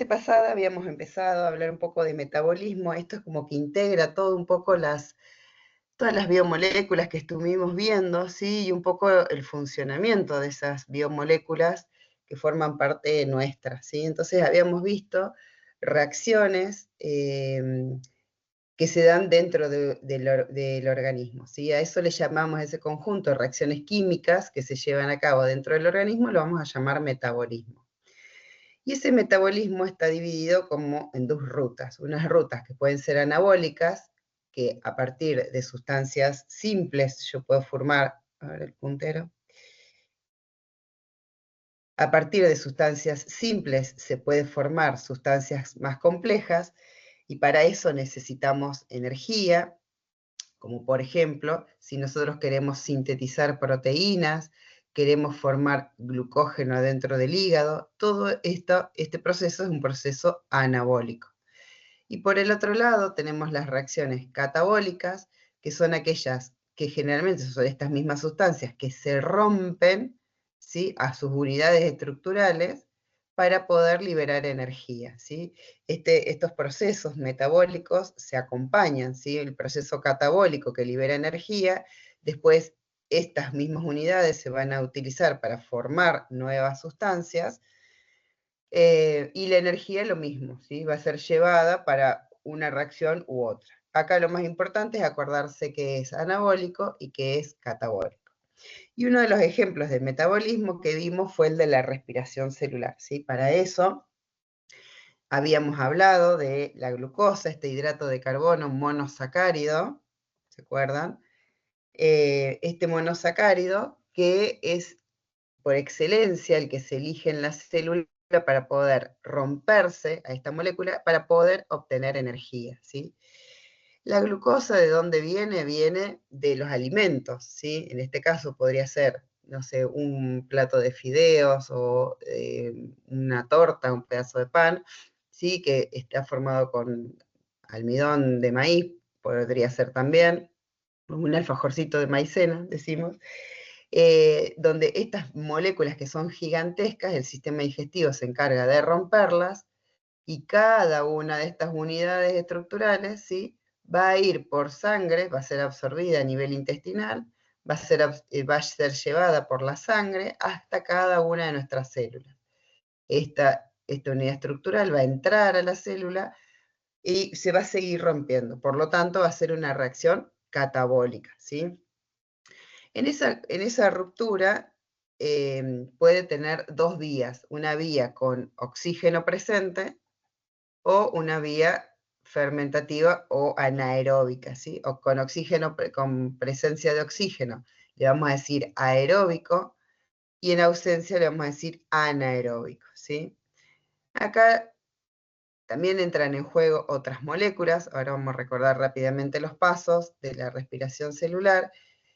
clase pasada habíamos empezado a hablar un poco de metabolismo. Esto es como que integra todo un poco todas las biomoléculas que estuvimos viendo, ¿sí? Y un poco el funcionamiento de esas biomoléculas que forman parte nuestra, ¿sí? Entonces habíamos visto reacciones que se dan dentro del organismo, ¿sí? A eso le llamamos, a ese conjunto de reacciones químicas que se llevan a cabo dentro del organismo, lo vamos a llamar metabolismo. Y ese metabolismo está dividido como en dos rutas. Unas rutas que pueden ser anabólicas, que a partir de sustancias simples yo puedo formar, a ver el puntero, a partir de sustancias simples se puede formar sustancias más complejas, y para eso necesitamos energía, como por ejemplo, si nosotros queremos sintetizar proteínas, queremos formar glucógeno dentro del hígado, todo esto, este proceso es un proceso anabólico. Y por el otro lado tenemos las reacciones catabólicas, que son aquellas que generalmente son estas mismas sustancias que se rompen, ¿sí?, a sus unidades estructurales para poder liberar energía, ¿sí? Estos procesos metabólicos se acompañan, ¿sí? El proceso catabólico que libera energía, después estas mismas unidades se van a utilizar para formar nuevas sustancias, y la energía lo mismo, ¿sí? Va a ser llevada para una reacción u otra. Acá lo más importante es acordarse que es anabólico y que es catabólico. Y uno de los ejemplos de metabolismo que vimos fue el de la respiración celular, ¿sí? Para eso habíamos hablado de la glucosa, este hidrato de carbono monosacárido, ¿se acuerdan? Este monosacárido que es por excelencia el que se elige en la célula para poder romperse a esta molécula, para poder obtener energía, ¿sí? La glucosa, ¿de dónde viene? Viene de los alimentos, ¿sí? En este caso podría ser, no sé, un plato de fideos o una torta, un pedazo de pan, ¿sí? Que está formado con almidón de maíz, podría ser también, un alfajorcito de maicena, decimos, donde estas moléculas que son gigantescas, el sistema digestivo se encarga de romperlas, y cada una de estas unidades estructurales, ¿sí?, va a ir por sangre, va a ser absorbida a nivel intestinal, va a ser llevada por la sangre hasta cada una de nuestras células. Esta unidad estructural va a entrar a la célula y se va a seguir rompiendo. Por lo tanto, va a ser una reacción catabólica, ¿sí? En esa ruptura puede tener dos vías, una vía con oxígeno presente o una vía fermentativa o anaeróbica, ¿sí? O con oxígeno, con presencia de oxígeno, le vamos a decir aeróbico, y en ausencia le vamos a decir anaeróbico, ¿sí? Acá también entran en juego otras moléculas. Ahora vamos a recordar rápidamente los pasos de la respiración celular,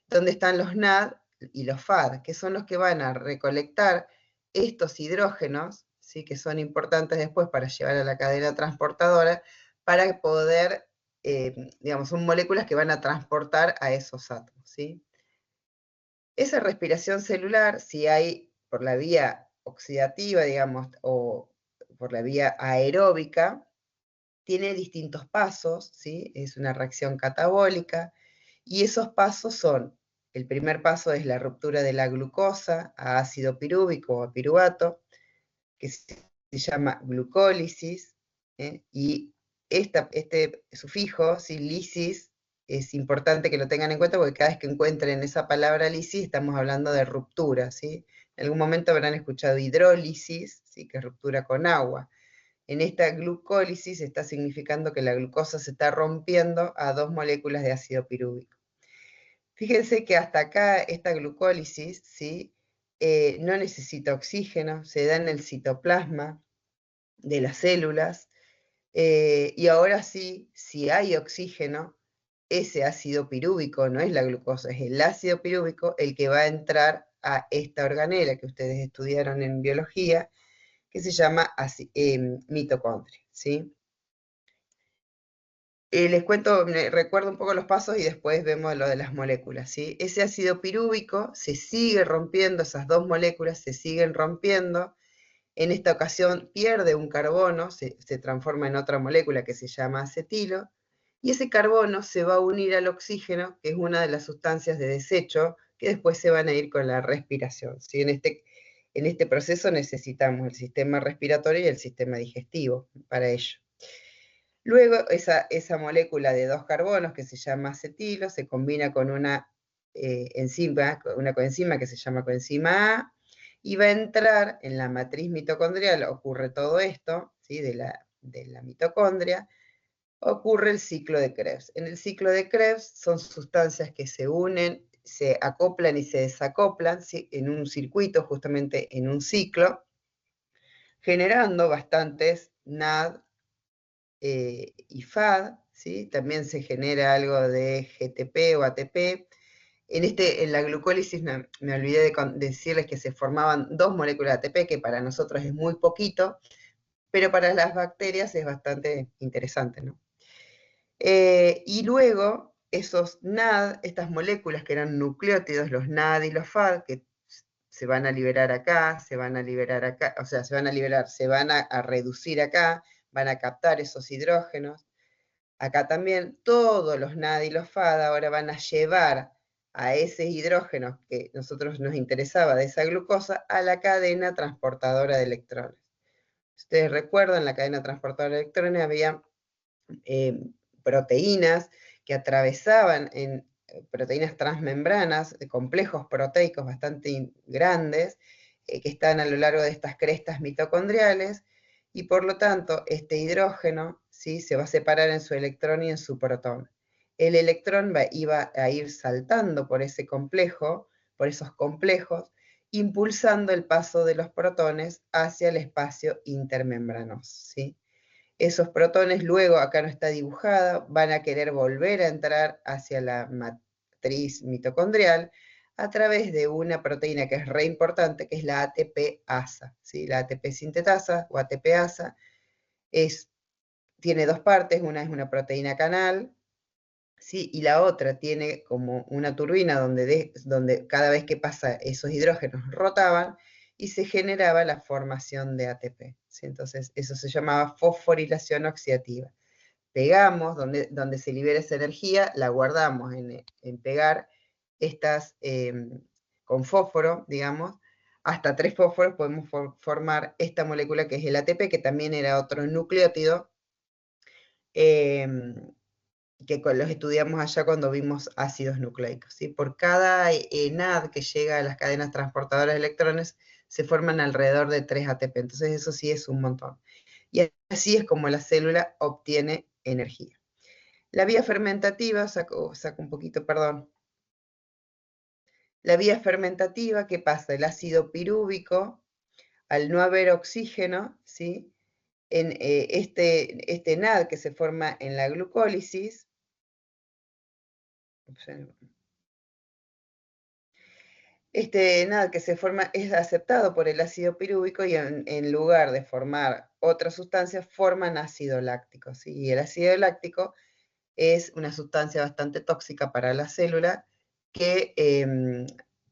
donde están los NAD y los FAD, que son los que van a recolectar estos hidrógenos, ¿sí?, que son importantes después para llevar a la cadena transportadora, para poder, digamos, son moléculas que van a transportar a esos átomos, ¿sí? Esa respiración celular, si hay por la vía oxidativa, digamos, o por la vía aeróbica, tiene distintos pasos, ¿sí? Es una reacción catabólica, y esos pasos son: el primer paso es la ruptura de la glucosa a ácido pirúvico o a piruvato, que se llama glucólisis, y este sufijo, ¿sí?, lisis, es importante que lo tengan en cuenta, porque cada vez que encuentren esa palabra lisis, estamos hablando de ruptura, ¿sí? En algún momento habrán escuchado hidrólisis, ¿sí?, que es ruptura con agua. En esta glucólisis está significando que la glucosa se está rompiendo a dos moléculas de ácido pirúvico. Fíjense que hasta acá esta glucólisis, ¿sí?, no necesita oxígeno, se da en el citoplasma de las células, y ahora sí, si hay oxígeno, ese ácido pirúvico no es la glucosa, es el ácido pirúvico el que va a entrar a esta organela que ustedes estudiaron en biología, que se llama mitocondria, ¿sí? Les cuento, recuerdo un poco los pasos y después vemos lo de las moléculas, ¿sí? Ese ácido pirúvico se sigue rompiendo, esas dos moléculas se siguen rompiendo, En esta ocasión pierde un carbono, se transforma en otra molécula que se llama acetilo, y ese carbono se va a unir al oxígeno, que es una de las sustancias de desecho, que después se van a ir con la respiración, ¿sí? En este proceso necesitamos el sistema respiratorio y el sistema digestivo para ello. Luego, esa molécula de 2 carbonos, que se llama acetilo, se combina con una coenzima que se llama coenzima A, y va a entrar en la matriz mitocondrial. Ocurre todo esto, ¿sí? de la mitocondria, ocurre el ciclo de Krebs. En el ciclo de Krebs son sustancias que se unen, se acoplan y se desacoplan, ¿sí? En un circuito, justamente en un ciclo, generando bastantes NAD y FAD, ¿sí? También se genera algo de GTP o ATP. En la glucólisis me olvidé de decirles que se formaban 2 moléculas de ATP, que para nosotros es muy poquito, pero para las bacterias es bastante interesante, ¿no? Y luego, esos NAD, estas moléculas que eran nucleótidos, los NAD y los FAD, que se van a liberar acá, se van a liberar acá, o sea, se van a liberar, se van a reducir acá, van a captar esos hidrógenos. Acá también todos los NAD y los FAD ahora van a llevar a ese hidrógeno que nosotros nos interesaba de esa glucosa a la cadena transportadora de electrones. Ustedes recuerdan, la cadena transportadora de electrones había proteínas que atravesaban en proteínas transmembranas, complejos proteicos bastante grandes, que están a lo largo de estas crestas mitocondriales, y por lo tanto este hidrógeno, ¿sí? Se va a separar en su electrón y en su protón. El electrón iba a ir saltando por ese complejo, por esos complejos, impulsando el paso de los protones hacia el espacio intermembranoso, ¿sí? Esos protones luego, acá no está dibujada, van a querer volver a entrar hacia la matriz mitocondrial a través de una proteína que es re importante, que es la ATP-ASA, ¿sí? La ATP sintetasa o ATP-ASA tiene 2 partes, una es una proteína canal, ¿sí? Y la otra tiene como una turbina donde cada vez que pasa esos hidrógenos rotaban y se generaba la formación de ATP, ¿sí? Entonces eso se llamaba fosforilación oxidativa. Pegamos, donde se libera esa energía, la guardamos en pegar estas con fósforo, digamos, hasta 3 fósforos podemos formar esta molécula que es el ATP, que también era otro nucleótido, que los estudiamos allá cuando vimos ácidos nucleicos, ¿sí? Por cada NAD que llega a las cadenas transportadoras de electrones, se forman alrededor de 3 ATP, entonces eso sí es un montón. Y así es como la célula obtiene energía. La vía fermentativa, saco un poquito, perdón. La vía fermentativa, ¿qué pasa? El ácido pirúvico, al no haber oxígeno, ¿sí? En este NAD que se forma en la glucólisis, este NAD que se forma es aceptado por el ácido pirúvico y en lugar de formar otras sustancias, forman ácido láctico, ¿sí? Y el ácido láctico es una sustancia bastante tóxica para la célula que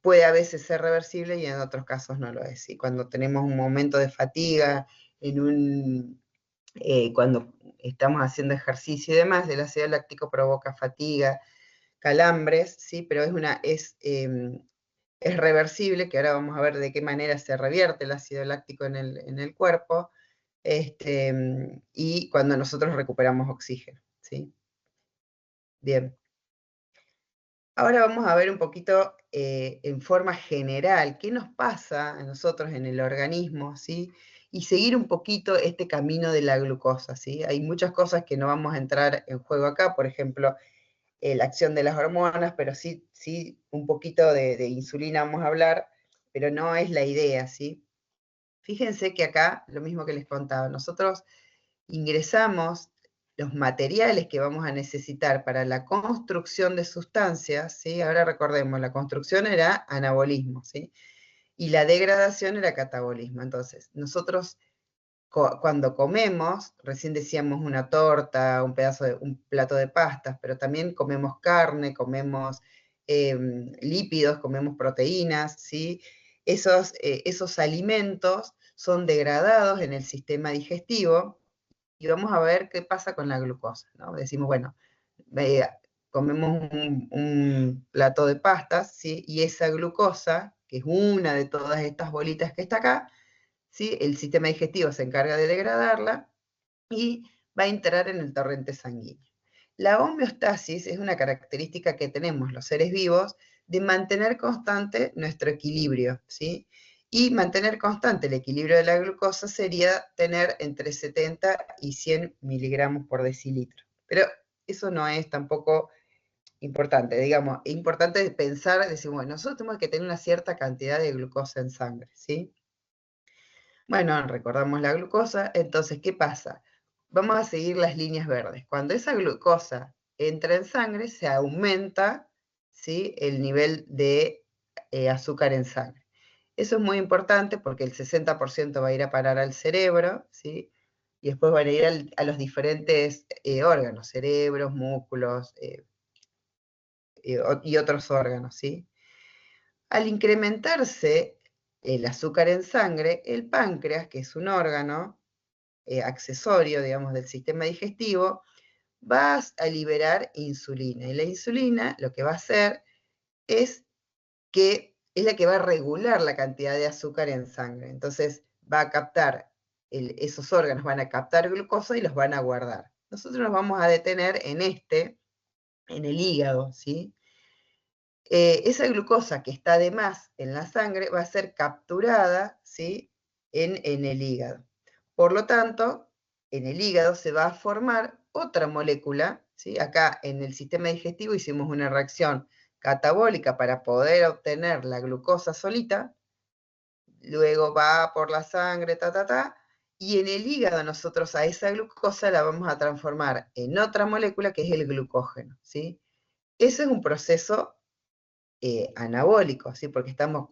puede a veces ser reversible y en otros casos no lo es. Y cuando tenemos un momento de fatiga, cuando estamos haciendo ejercicio y demás, el ácido láctico provoca fatiga, calambres, ¿sí? Pero es reversible, que ahora vamos a ver de qué manera se revierte el ácido láctico en el cuerpo, y cuando nosotros recuperamos oxígeno, ¿sí? Bien. Ahora vamos a ver un poquito en forma general qué nos pasa a nosotros en el organismo, ¿sí? Y seguir un poquito este camino de la glucosa, ¿sí? Hay muchas cosas que no vamos a entrar en juego acá, por ejemplo, la acción de las hormonas, pero sí un poquito de insulina vamos a hablar, pero no es la idea, ¿sí? Fíjense que acá, lo mismo que les contaba, nosotros ingresamos los materiales que vamos a necesitar para la construcción de sustancias, ¿sí? Ahora recordemos, la construcción era anabolismo, ¿sí? Y la degradación era catabolismo. Entonces, nosotros cuando comemos, recién decíamos una torta, un plato de pastas, pero también comemos carne, comemos lípidos, comemos proteínas, ¿sí? Esos alimentos son degradados en el sistema digestivo, y vamos a ver qué pasa con la glucosa, ¿no? Decimos, bueno, comemos un plato de pastas, ¿sí? Y esa glucosa, que es una de todas estas bolitas que está acá, ¿sí? El sistema digestivo se encarga de degradarla y va a entrar en el torrente sanguíneo. La homeostasis es una característica que tenemos los seres vivos de mantener constante nuestro equilibrio, ¿sí? Y mantener constante el equilibrio de la glucosa sería tener entre 70 y 100 miligramos por decilitro. Pero eso no es tampoco importante, digamos, es importante pensar, decir, bueno, nosotros tenemos que tener una cierta cantidad de glucosa en sangre, ¿sí? Bueno, recordamos la glucosa, entonces, ¿qué pasa? Vamos a seguir las líneas verdes. Cuando esa glucosa entra en sangre, se aumenta, ¿sí?, el nivel de azúcar en sangre. Eso es muy importante porque el 60% va a ir a parar al cerebro, ¿sí? Y después van a ir a los diferentes órganos, cerebros, músculos y otros órganos, ¿sí? Al incrementarse el azúcar en sangre, el páncreas, que es un órgano accesorio, digamos, del sistema digestivo, va a liberar insulina. Y la insulina lo que va a hacer es que es la que va a regular la cantidad de azúcar en sangre. Entonces va a captar, esos órganos van a captar glucosa y los van a guardar. Nosotros nos vamos a detener en en el hígado, ¿sí? Esa glucosa que está de más en la sangre va a ser capturada, ¿sí?, en el hígado. Por lo tanto, en el hígado se va a formar otra molécula, ¿sí? Acá en el sistema digestivo hicimos una reacción catabólica para poder obtener la glucosa solita, luego va por la sangre, y en el hígado nosotros a esa glucosa la vamos a transformar en otra molécula que es el glucógeno, ¿sí? Ese es un proceso anabólico, ¿sí? Porque estamos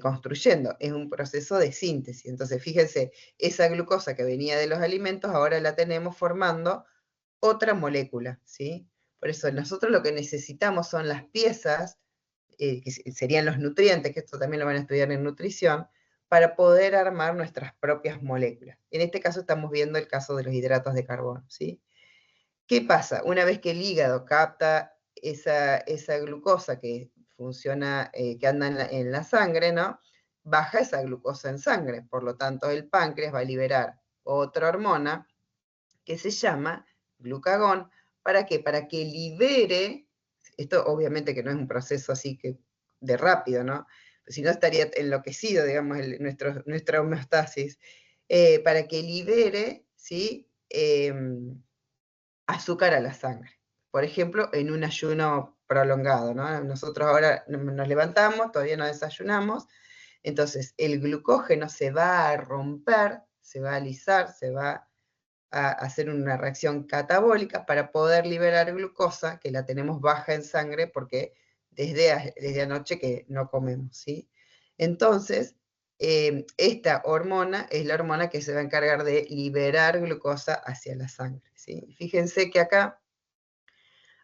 construyendo, es un proceso de síntesis. Entonces, fíjense, esa glucosa que venía de los alimentos, ahora la tenemos formando otra molécula, ¿sí? Por eso nosotros lo que necesitamos son las piezas, que serían los nutrientes, que esto también lo van a estudiar en nutrición, para poder armar nuestras propias moléculas. En este caso estamos viendo el caso de los hidratos de carbono, ¿sí? ¿Qué pasa? Una vez que el hígado capta esa glucosa que funciona, que anda en la sangre, ¿no? Baja esa glucosa en sangre, por lo tanto el páncreas va a liberar otra hormona que se llama glucagón. ¿Para qué? Para que libere, esto obviamente que no es un proceso así que de rápido, ¿no? Si no estaría enloquecido, digamos, nuestra homeostasis, para que libere, ¿sí?, azúcar a la sangre. Por ejemplo, en un ayuno prolongado, ¿no? Nosotros ahora nos levantamos, todavía no desayunamos, entonces el glucógeno se va a romper, se va a alisar, se va a hacer una reacción catabólica para poder liberar glucosa, que la tenemos baja en sangre porque desde anoche que no comemos, ¿sí? Entonces, esta hormona es la hormona que se va a encargar de liberar glucosa hacia la sangre, ¿sí? Fíjense que acá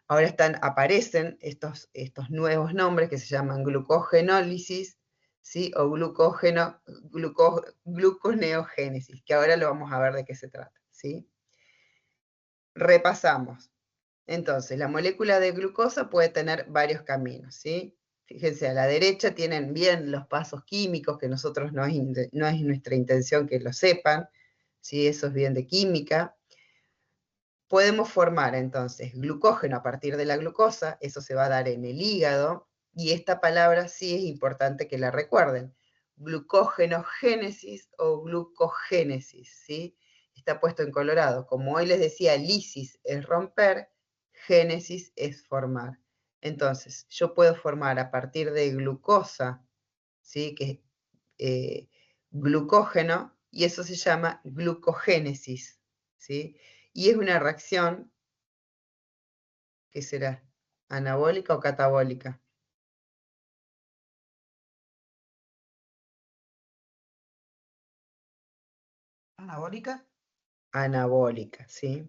ahora aparecen estos nuevos nombres que se llaman glucogenólisis, ¿sí? O gluconeogénesis, que ahora lo vamos a ver de qué se trata, ¿sí? Repasamos. Entonces, la molécula de glucosa puede tener varios caminos, ¿sí? Fíjense, a la derecha tienen bien los pasos químicos, que nosotros no es nuestra intención que lo sepan, ¿sí? Eso es bien de química. Podemos formar entonces glucógeno a partir de la glucosa, eso se va a dar en el hígado, y esta palabra sí es importante que la recuerden, glucógenogénesis o glucogénesis, ¿sí? Está puesto en colorado. Como hoy les decía, lisis es romper, génesis es formar. Entonces, yo puedo formar a partir de glucosa, ¿sí?, que es glucógeno, y eso se llama glucogénesis, ¿sí? Y es una reacción, ¿qué será? ¿Anabólica o catabólica? Anabólica. Anabólica, ¿sí?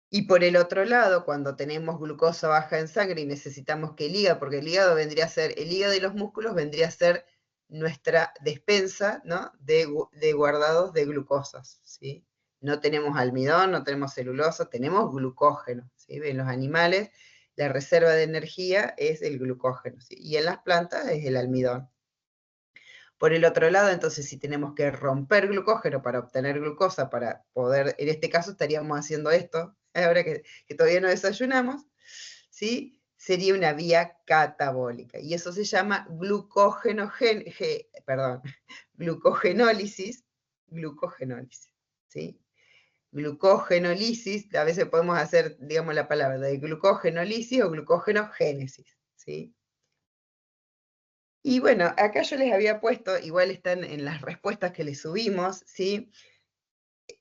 Y por el otro lado, cuando tenemos glucosa baja en sangre y necesitamos que el hígado, porque el hígado vendría a ser, el hígado y los músculos vendría a ser nuestra despensa, ¿no?, de guardados de glucosas, ¿sí? No tenemos almidón, no tenemos celulosa, tenemos glucógeno, ¿sí? En los animales la reserva de energía es el glucógeno, ¿sí? Y en las plantas es el almidón. Por el otro lado, entonces, si tenemos que romper glucógeno para obtener glucosa, para poder, en este caso estaríamos haciendo esto, ahora que todavía no desayunamos, ¿sí? Sería una vía catabólica. Y eso se llama glucogenólisis, ¿sí? Glucogenólisis, a veces podemos hacer, digamos, la palabra de glucogenólisis o glucógenogénesis, ¿sí? Y bueno, acá yo les había puesto, igual están en las respuestas que les subimos, ¿sí?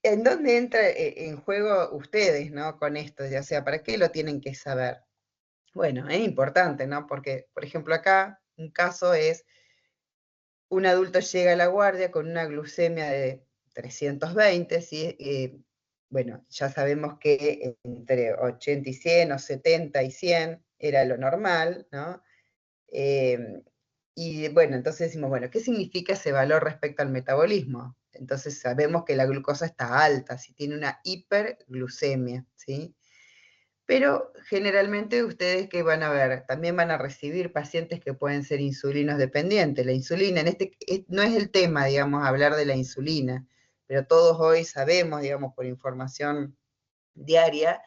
¿En dónde entra en juego ustedes, ¿no? Con esto, ya sea, ¿para qué lo tienen que saber? Bueno, es importante, ¿no? Porque, por ejemplo, acá un caso es, un adulto llega a la guardia con una glucemia de 320, ¿sí? Bueno, ya sabemos que entre 80 y 100 o 70 y 100 era lo normal, ¿no? Y bueno, entonces decimos, bueno, ¿qué significa ese valor respecto al metabolismo? Entonces sabemos que la glucosa está alta, si tiene una hiperglucemia, ¿sí? Pero generalmente ustedes que van a ver, también van a recibir pacientes que pueden ser insulinos dependientes. La insulina, no es el tema, digamos, hablar de la insulina, pero todos hoy sabemos, digamos, por información diaria,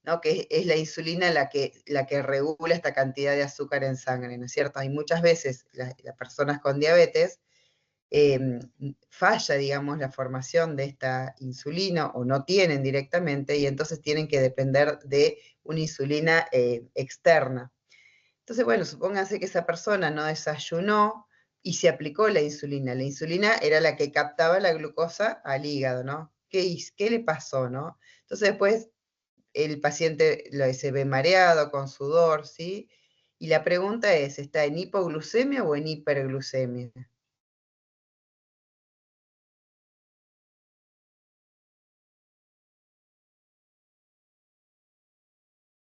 ¿no?, que es la insulina la que regula esta cantidad de azúcar en sangre, ¿no es cierto? Hay muchas veces las personas con diabetes falla, digamos, la formación de esta insulina o no tienen directamente y entonces tienen que depender de una insulina externa. Entonces, bueno, supónganse que esa persona no desayunó y se aplicó la insulina. La insulina era la que captaba la glucosa al hígado, ¿no? ¿Qué le pasó, no? Entonces después el paciente se ve mareado, con sudor, ¿sí? Y la pregunta es, ¿está en hipoglucemia o en hiperglucemia?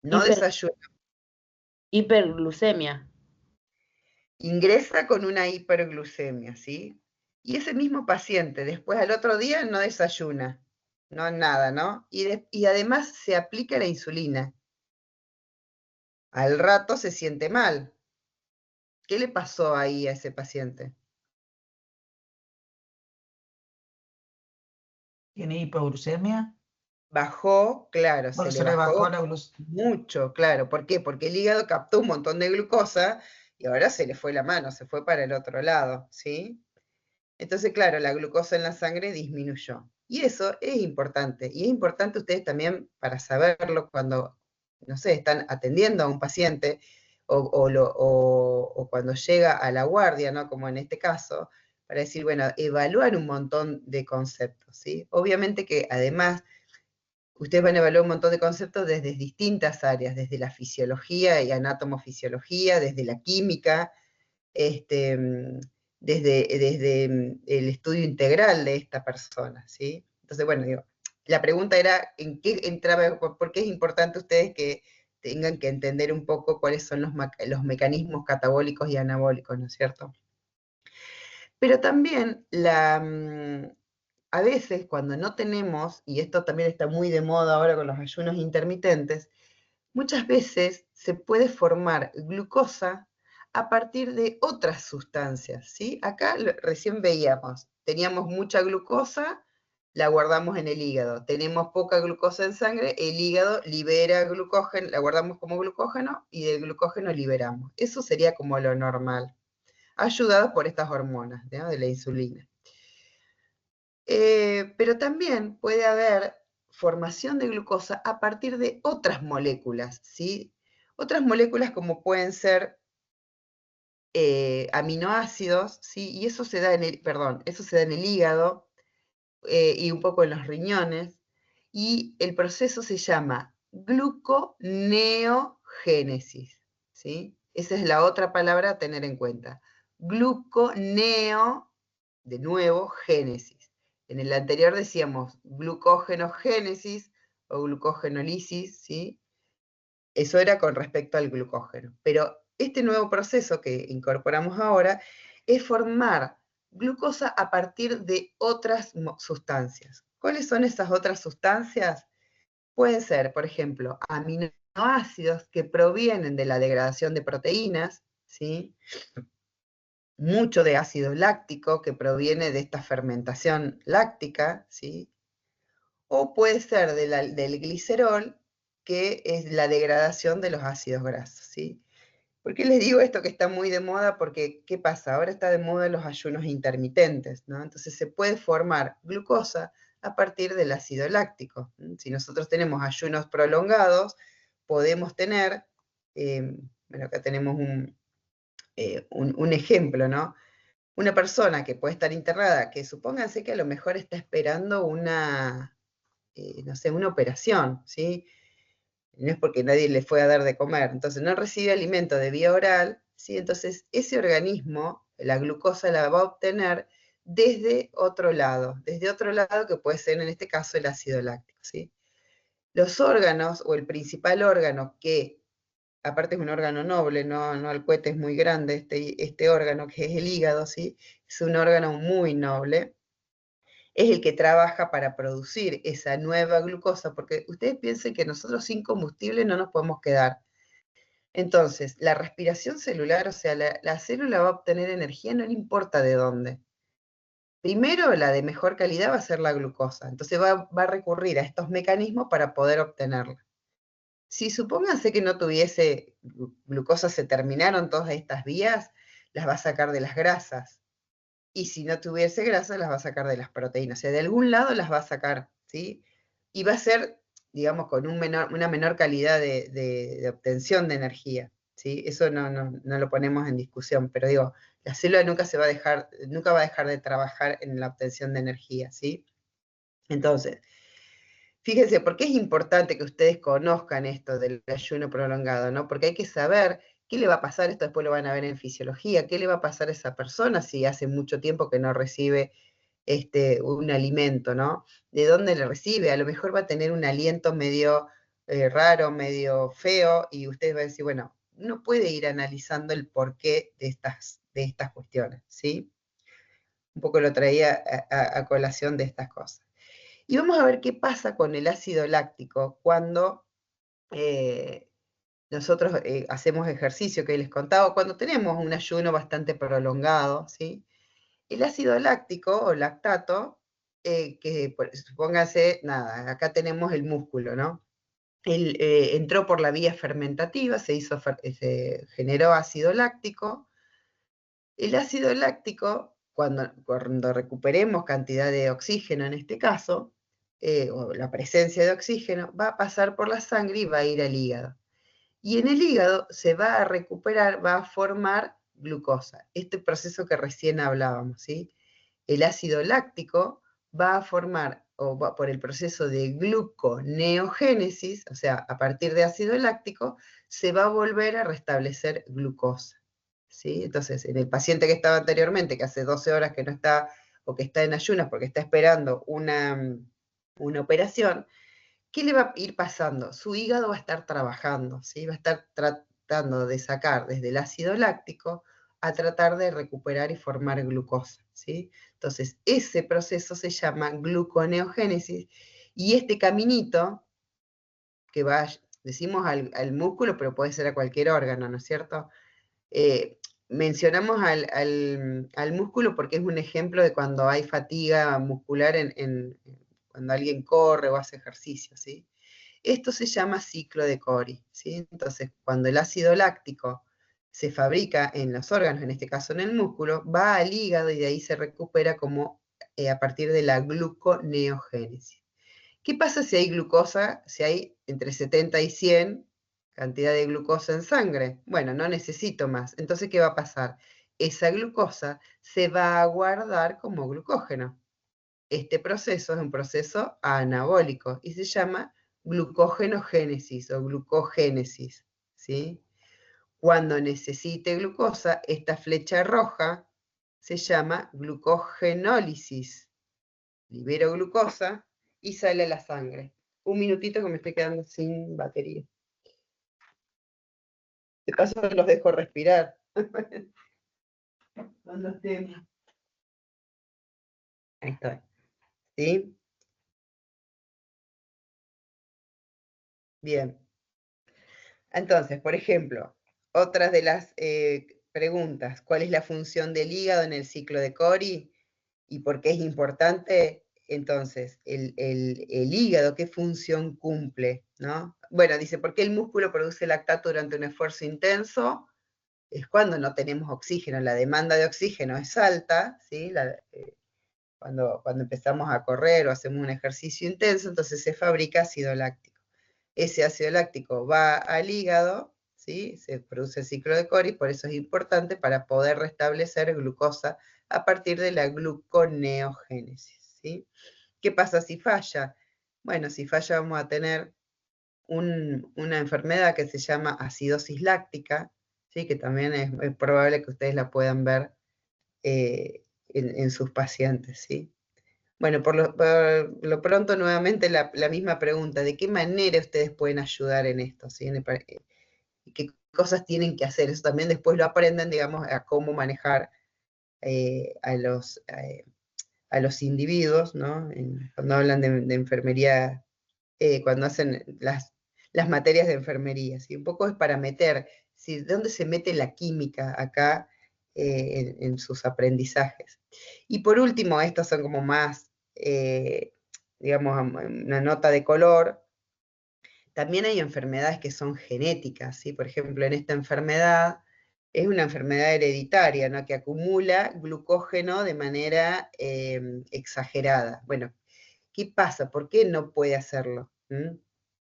No Hiper, desayuna. hiperglucemia. Ingresa con una hiperglucemia, ¿sí? Y ese mismo paciente después al otro día no desayuna, no nada, ¿no? Y además se aplica la insulina. Al rato se siente mal. ¿Qué le pasó ahí a ese paciente? Tiene hipoglucemia. Bajó, claro, Bueno, se le se le bajó bajó la glucosa. mucho, claro. ¿Por qué? Porque el hígado captó un montón de glucosa y ahora se le fue la mano, se fue para el otro lado, ¿sí? Entonces, claro, la glucosa en la sangre disminuyó. Y eso es importante. Y es importante ustedes también para saberlo cuando, no sé, están atendiendo a un paciente o cuando llega a la guardia, ¿no? Como en este caso, para decir, bueno, evaluar un montón de conceptos, ¿sí? Obviamente que además ustedes van a evaluar un montón de conceptos desde distintas áreas, desde la fisiología y anatomofisiología, desde la química, este, desde el estudio integral de esta persona, ¿sí? Entonces, bueno, digo, la pregunta era, ¿en qué entraba, por qué es importante ustedes que tengan que entender un poco cuáles son los mecanismos catabólicos y anabólicos, ¿no es cierto? Pero también a veces cuando no tenemos, y esto también está muy de moda ahora con los ayunos intermitentes, muchas veces se puede formar glucosa a partir de otras sustancias, ¿sí? Acá recién veíamos, teníamos mucha glucosa, la guardamos en el hígado. Tenemos poca glucosa en sangre, el hígado libera glucógeno, la guardamos como glucógeno y del glucógeno liberamos. Eso sería como lo normal, ayudado por estas hormonas, ¿no?, de la insulina. Pero también puede haber formación de glucosa a partir de otras moléculas, ¿sí? Otras moléculas como pueden ser aminoácidos, ¿sí? Y eso se da en eso se da en el hígado y un poco en los riñones. Y el proceso se llama gluconeogénesis, ¿sí? Esa es la otra palabra a tener en cuenta. Gluconeo, de nuevo, génesis. En el anterior decíamos glucogenogénesis o glucogenolisis, ¿sí? Eso era con respecto al glucógeno. Pero este nuevo proceso que incorporamos ahora es formar glucosa a partir de otras sustancias. ¿Cuáles son esas otras sustancias? Pueden ser, por ejemplo, aminoácidos que provienen de la degradación de proteínas, ¿sí? Mucho de ácido láctico que proviene de esta fermentación láctica, ¿sí? O puede ser del glicerol, que es la degradación de los ácidos grasos, ¿sí? ¿Por qué les digo esto que está muy de moda? Porque, ¿qué pasa? Ahora está de moda los ayunos intermitentes, ¿no? Entonces se puede formar glucosa a partir del ácido láctico. Si nosotros tenemos ayunos prolongados, podemos tener, bueno, acá tenemos un ejemplo, ¿no? Una persona que puede estar internada, que supónganse que a lo mejor está esperando una, no sé, una operación, ¿sí? No es porque nadie le fue a dar de comer, entonces no recibe alimento de vía oral, ¿sí? Entonces ese organismo, la glucosa la va a obtener desde otro lado que puede ser en este caso el ácido láctico, ¿sí? Los órganos, o el principal órgano que, aparte es un órgano noble, no el cohete es muy grande, este órgano que es el hígado, ¿sí? Es un órgano muy noble, es el que trabaja para producir esa nueva glucosa, porque ustedes piensen que nosotros sin combustible no nos podemos quedar. Entonces, la respiración celular, o sea, la célula va a obtener energía, no le importa de dónde. Primero, la de mejor calidad va a ser la glucosa, entonces va a recurrir a estos mecanismos para poder obtenerla. Si supónganse que no tuviese glucosa, se terminaron todas estas vías, las va a sacar de las grasas. Y si no tuviese grasa, las va a sacar de las proteínas. O sea, de algún lado las va a sacar, ¿sí? Y va a ser, digamos, con una menor calidad de obtención de energía, ¿sí? Eso no lo ponemos en discusión, pero digo, la célula nunca va a dejar de trabajar en la obtención de energía, ¿sí? Entonces, fíjense, ¿por qué es importante que ustedes conozcan esto del ayuno prolongado, ¿no? Porque hay que saber qué le va a pasar, esto después lo van a ver en fisiología, qué le va a pasar a esa persona si hace mucho tiempo que no recibe un alimento, ¿no? ¿De dónde le recibe? A lo mejor va a tener un aliento medio raro, medio feo, y usted va a decir, bueno, uno puede ir analizando el porqué de estas cuestiones, ¿sí? Un poco lo traía a colación de estas cosas. Y vamos a ver qué pasa con el ácido láctico cuando nosotros hacemos ejercicio que les contaba, cuando tenemos un ayuno bastante prolongado, ¿sí? El ácido láctico o lactato, supóngase, nada, acá tenemos el músculo, ¿no? Él entró por la vía fermentativa, se generó ácido láctico. El ácido láctico, cuando recuperemos cantidad de oxígeno en este caso, o la presencia de oxígeno, va a pasar por la sangre y va a ir al hígado. Y en el hígado se va a recuperar, va a formar glucosa, este proceso que recién hablábamos, ¿sí? El ácido láctico va a formar, por el proceso de gluconeogénesis, o sea, a partir de ácido láctico, se va a volver a restablecer glucosa, ¿sí? Entonces, en el paciente que estaba anteriormente, que hace 12 horas que no está, o que está en ayunas porque está esperando una operación, ¿qué le va a ir pasando? Su hígado va a estar trabajando, ¿sí? Va a estar tratando de sacar desde el ácido láctico a tratar de recuperar y formar glucosa, ¿sí? Entonces, ese proceso se llama gluconeogénesis, y este caminito que va, decimos al músculo, pero puede ser a cualquier órgano, ¿no es cierto? Mencionamos al músculo porque es un ejemplo de cuando hay fatiga muscular cuando alguien corre o hace ejercicio, ¿sí? Esto se llama ciclo de Cori, ¿sí? Entonces, cuando el ácido láctico se fabrica en los órganos, en este caso en el músculo, va al hígado y de ahí se recupera como a partir de la gluconeogénesis. ¿Qué pasa si hay glucosa, si hay entre 70 y 100 cantidad de glucosa en sangre? Bueno, no necesito más. Entonces, ¿qué va a pasar? Esa glucosa se va a guardar como glucógeno. Este proceso es un proceso anabólico y se llama glucógenogénesis o glucogénesis, ¿sí? Cuando necesite glucosa, esta flecha roja se llama glucogenólisis. Libero glucosa y sale a la sangre. Un minutito que me estoy quedando sin batería. De paso los dejo respirar. Con los temas. Ahí estoy. ¿Sí? Bien. Entonces, por ejemplo, otras de las preguntas. ¿Cuál es la función del hígado en el ciclo de Cori? ¿Y por qué es importante? Entonces, el hígado, ¿qué función cumple? ¿No? Bueno, dice, ¿por qué el músculo produce lactato durante un esfuerzo intenso? Es cuando no tenemos oxígeno, la demanda de oxígeno es alta, ¿sí? Cuando empezamos a correr o hacemos un ejercicio intenso, entonces se fabrica ácido láctico. Ese ácido láctico va al hígado, ¿sí? Se produce el ciclo de Cori, por eso es importante para poder restablecer glucosa a partir de la gluconeogénesis, ¿sí? ¿Qué pasa si falla? Bueno, si falla vamos a tener una enfermedad que se llama acidosis láctica, ¿sí? Que también es probable que ustedes la puedan ver en sus pacientes, ¿sí? Bueno, por lo pronto nuevamente la misma pregunta, ¿de qué manera ustedes pueden ayudar en esto? ¿Sí? ¿Qué cosas tienen que hacer? Eso también después lo aprenden, digamos, a cómo manejar a los individuos, ¿no? Cuando hablan de enfermería, cuando hacen las materias de enfermería, ¿sí? Un poco es para meter, ¿sí? ¿Dónde se mete la química acá en sus aprendizajes? Y por último, estas son como más, digamos, una nota de color. También hay enfermedades que son genéticas, ¿sí? Por ejemplo, en esta enfermedad es una enfermedad hereditaria, ¿no? Que acumula glucógeno de manera exagerada. Bueno, ¿qué pasa? ¿Por qué no puede hacerlo? ¿Mm?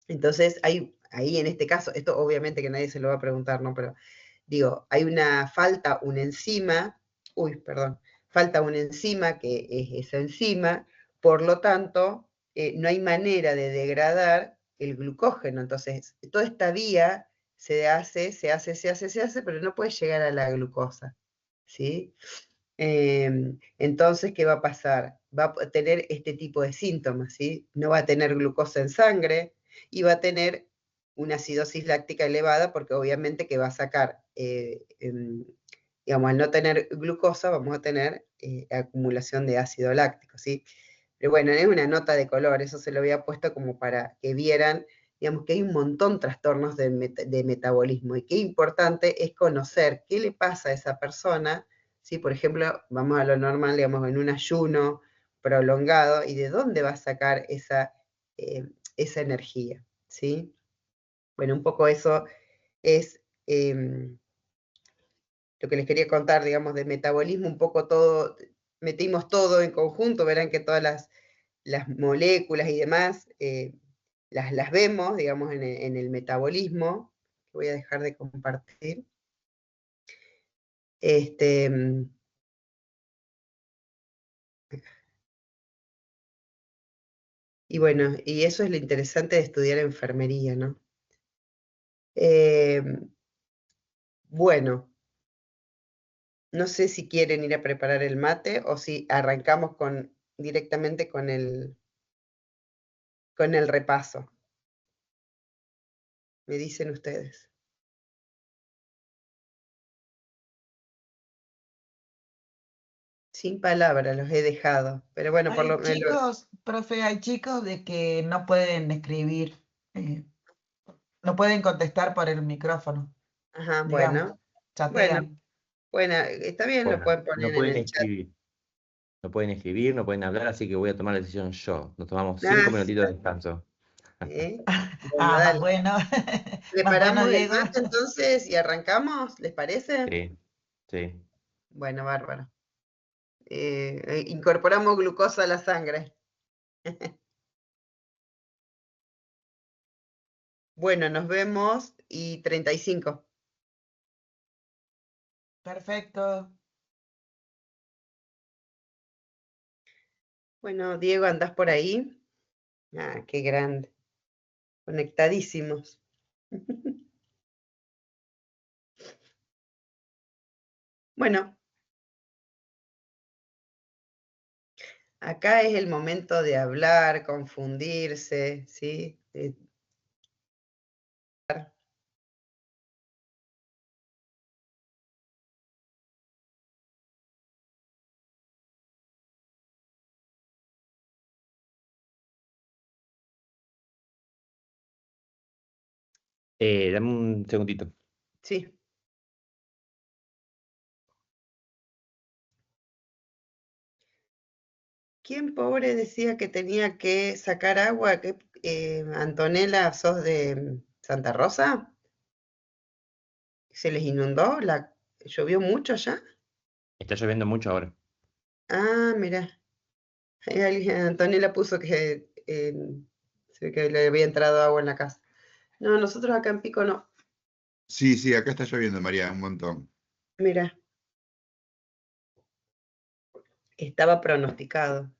Entonces, ahí en este caso, esto obviamente que nadie se lo va a preguntar, ¿no? Pero digo, hay una enzima, falta una enzima que es esa enzima, por lo tanto, no hay manera de degradar el glucógeno. Entonces, toda esta vía se hace, pero no puede llegar a la glucosa, ¿sí? Entonces, ¿qué va a pasar? Va a tener este tipo de síntomas, ¿sí? No va a tener glucosa en sangre y va a tener una acidosis láctica elevada porque obviamente que va a sacar, digamos, al no tener glucosa vamos a tener acumulación de ácido láctico, ¿sí? Pero bueno, es una nota de color, eso se lo había puesto como para que vieran, digamos, que hay un montón de trastornos de metabolismo y qué importante es conocer qué le pasa a esa persona. ¿Sí? Por ejemplo, vamos a lo normal, digamos, en un ayuno prolongado, y de dónde va a sacar esa energía, ¿sí? Bueno, un poco eso es lo que les quería contar, digamos, de metabolismo, un poco todo, metimos todo en conjunto, verán que todas las moléculas y demás las vemos, digamos, en el metabolismo. Voy a dejar de compartir. Y bueno, y eso es lo interesante de estudiar enfermería, ¿no? Bueno, no sé si quieren ir a preparar el mate o si arrancamos directamente con el repaso. Me dicen ustedes. Sin palabras los he dejado, pero bueno, por lo Hay menos... chicos, profe, hay chicos de que no pueden escribir, eh, no pueden contestar por el micrófono, Ajá, digamos, bueno, chatean. está bien, lo Bueno, pueden poner en el chat. no pueden hablar, así que voy a tomar la decisión yo. Nos tomamos Ah, 5 minutitos de descanso. Bueno, Ah, más dale. bueno, más bueno, ¿Preparamos el Diego. mate entonces y arrancamos? ¿Les parece? Sí, sí. Bueno, bárbaro. Incorporamos glucosa a la sangre. Bueno, nos vemos y 35. Perfecto. Bueno, Diego, ¿andás por ahí? Ah, qué grande. Conectadísimos. Bueno, acá es el momento de hablar, confundirse, ¿sí? Dame un segundito. Sí. ¿Quién pobre decía que tenía que sacar agua? Antonella, ¿sos de Santa Rosa? ¿Se les inundó? ¿Llovió mucho allá? Está lloviendo mucho ahora. Ah, mira. Antonella puso que se ve que le había entrado agua en la casa. No, nosotros acá en Pico no. Sí, sí, acá está lloviendo, María, un montón. Mira, estaba pronosticado.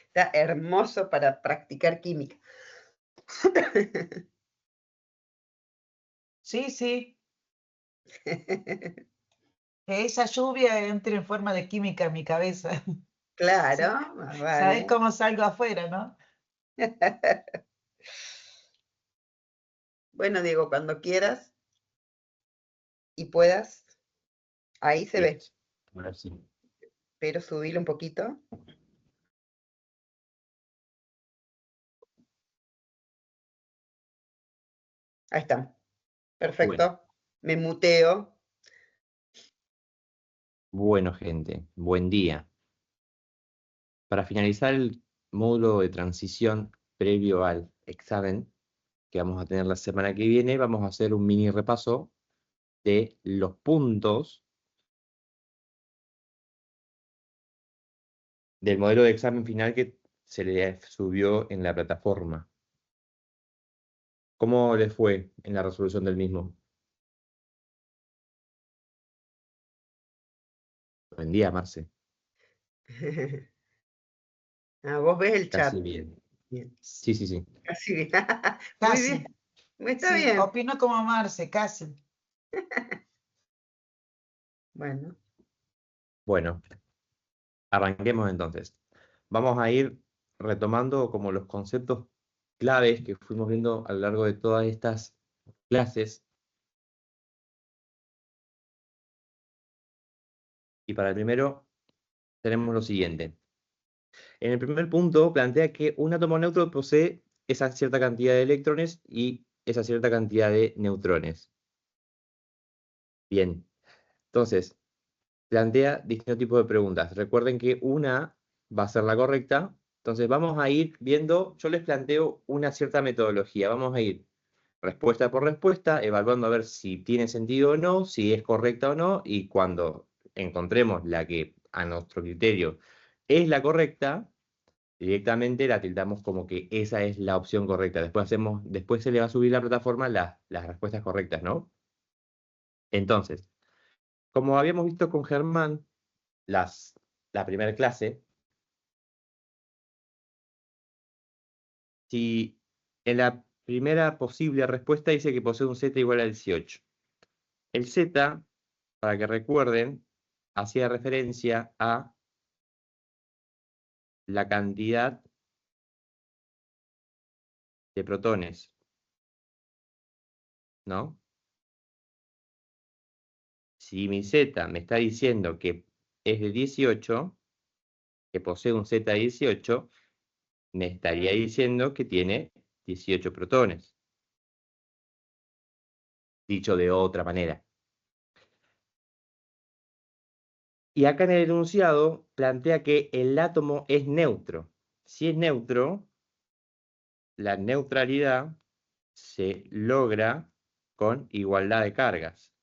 Está hermoso para practicar química. Sí, sí. Que esa lluvia entre en forma de química en mi cabeza. Claro, más ¿Sabes vale. cómo salgo afuera, no? Bueno, Diego, cuando quieras y puedas, ahí se Bien. ve, Ahora sí. pero subilo un poquito. Ahí está. Bueno, Perfecto. Me muteo. bueno, gente, buen día. Para finalizar el módulo de transición previo al examen que vamos a tener la semana que viene, vamos a hacer un mini repaso de los puntos del modelo de examen final que se le subió en la plataforma. ¿Cómo les fue en la resolución del mismo? Buen día, Marce. Ah, vos ves el Casi chat. bien. Bien. Sí, sí, sí. Casi bien. Muy bien. Casi. Está Sí, bien. opino como Marce, casi. Bueno. Bueno, arranquemos entonces. Vamos a ir retomando como los conceptos claves que fuimos viendo a lo largo de todas estas clases. Y para el primero tenemos lo siguiente. En el primer punto plantea que un átomo neutro posee esa cierta cantidad de electrones y esa cierta cantidad de neutrones. Bien, entonces plantea distintos tipos de preguntas. Recuerden que una va a ser la correcta. Entonces vamos a ir viendo, yo les planteo una cierta metodología. Vamos a ir respuesta por respuesta, evaluando a ver si tiene sentido o no, si es correcta o no, y cuando encontremos la que a nuestro criterio es la correcta, directamente la tildamos como que esa es la opción correcta. Después se le va a subir a la plataforma las respuestas correctas, ¿no? Entonces, como habíamos visto con Germán, la primera clase, si en la primera posible respuesta dice que posee un Z igual a 18. El Z, para que recuerden, hacía referencia a la cantidad de protones, ¿no? Si mi Z me está diciendo que es de 18, que posee un Z de 18, me estaría diciendo que tiene 18 protones. Dicho de otra manera. Y acá en el enunciado plantea que el átomo es neutro. Si es neutro, la neutralidad se logra con igualdad de cargas.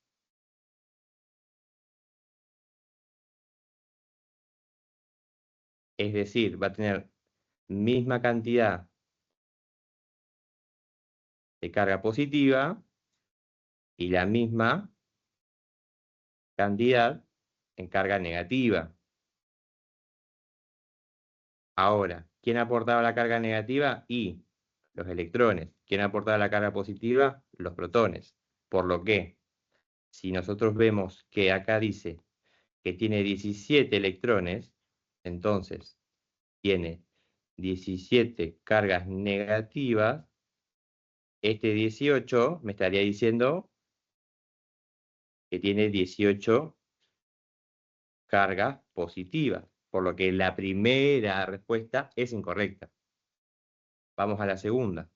Es decir, va a tener misma cantidad de carga positiva y la misma cantidad en carga negativa. Ahora, ¿quién aportaba la carga negativa? Y los electrones. ¿Quién aportaba la carga positiva? Los protones. Por lo que, si nosotros vemos que acá dice que tiene 17 electrones, entonces tiene 17 cargas negativas, este 18 me estaría diciendo que tiene 18 cargas positivas, por lo que la primera respuesta es incorrecta. Vamos a la segunda.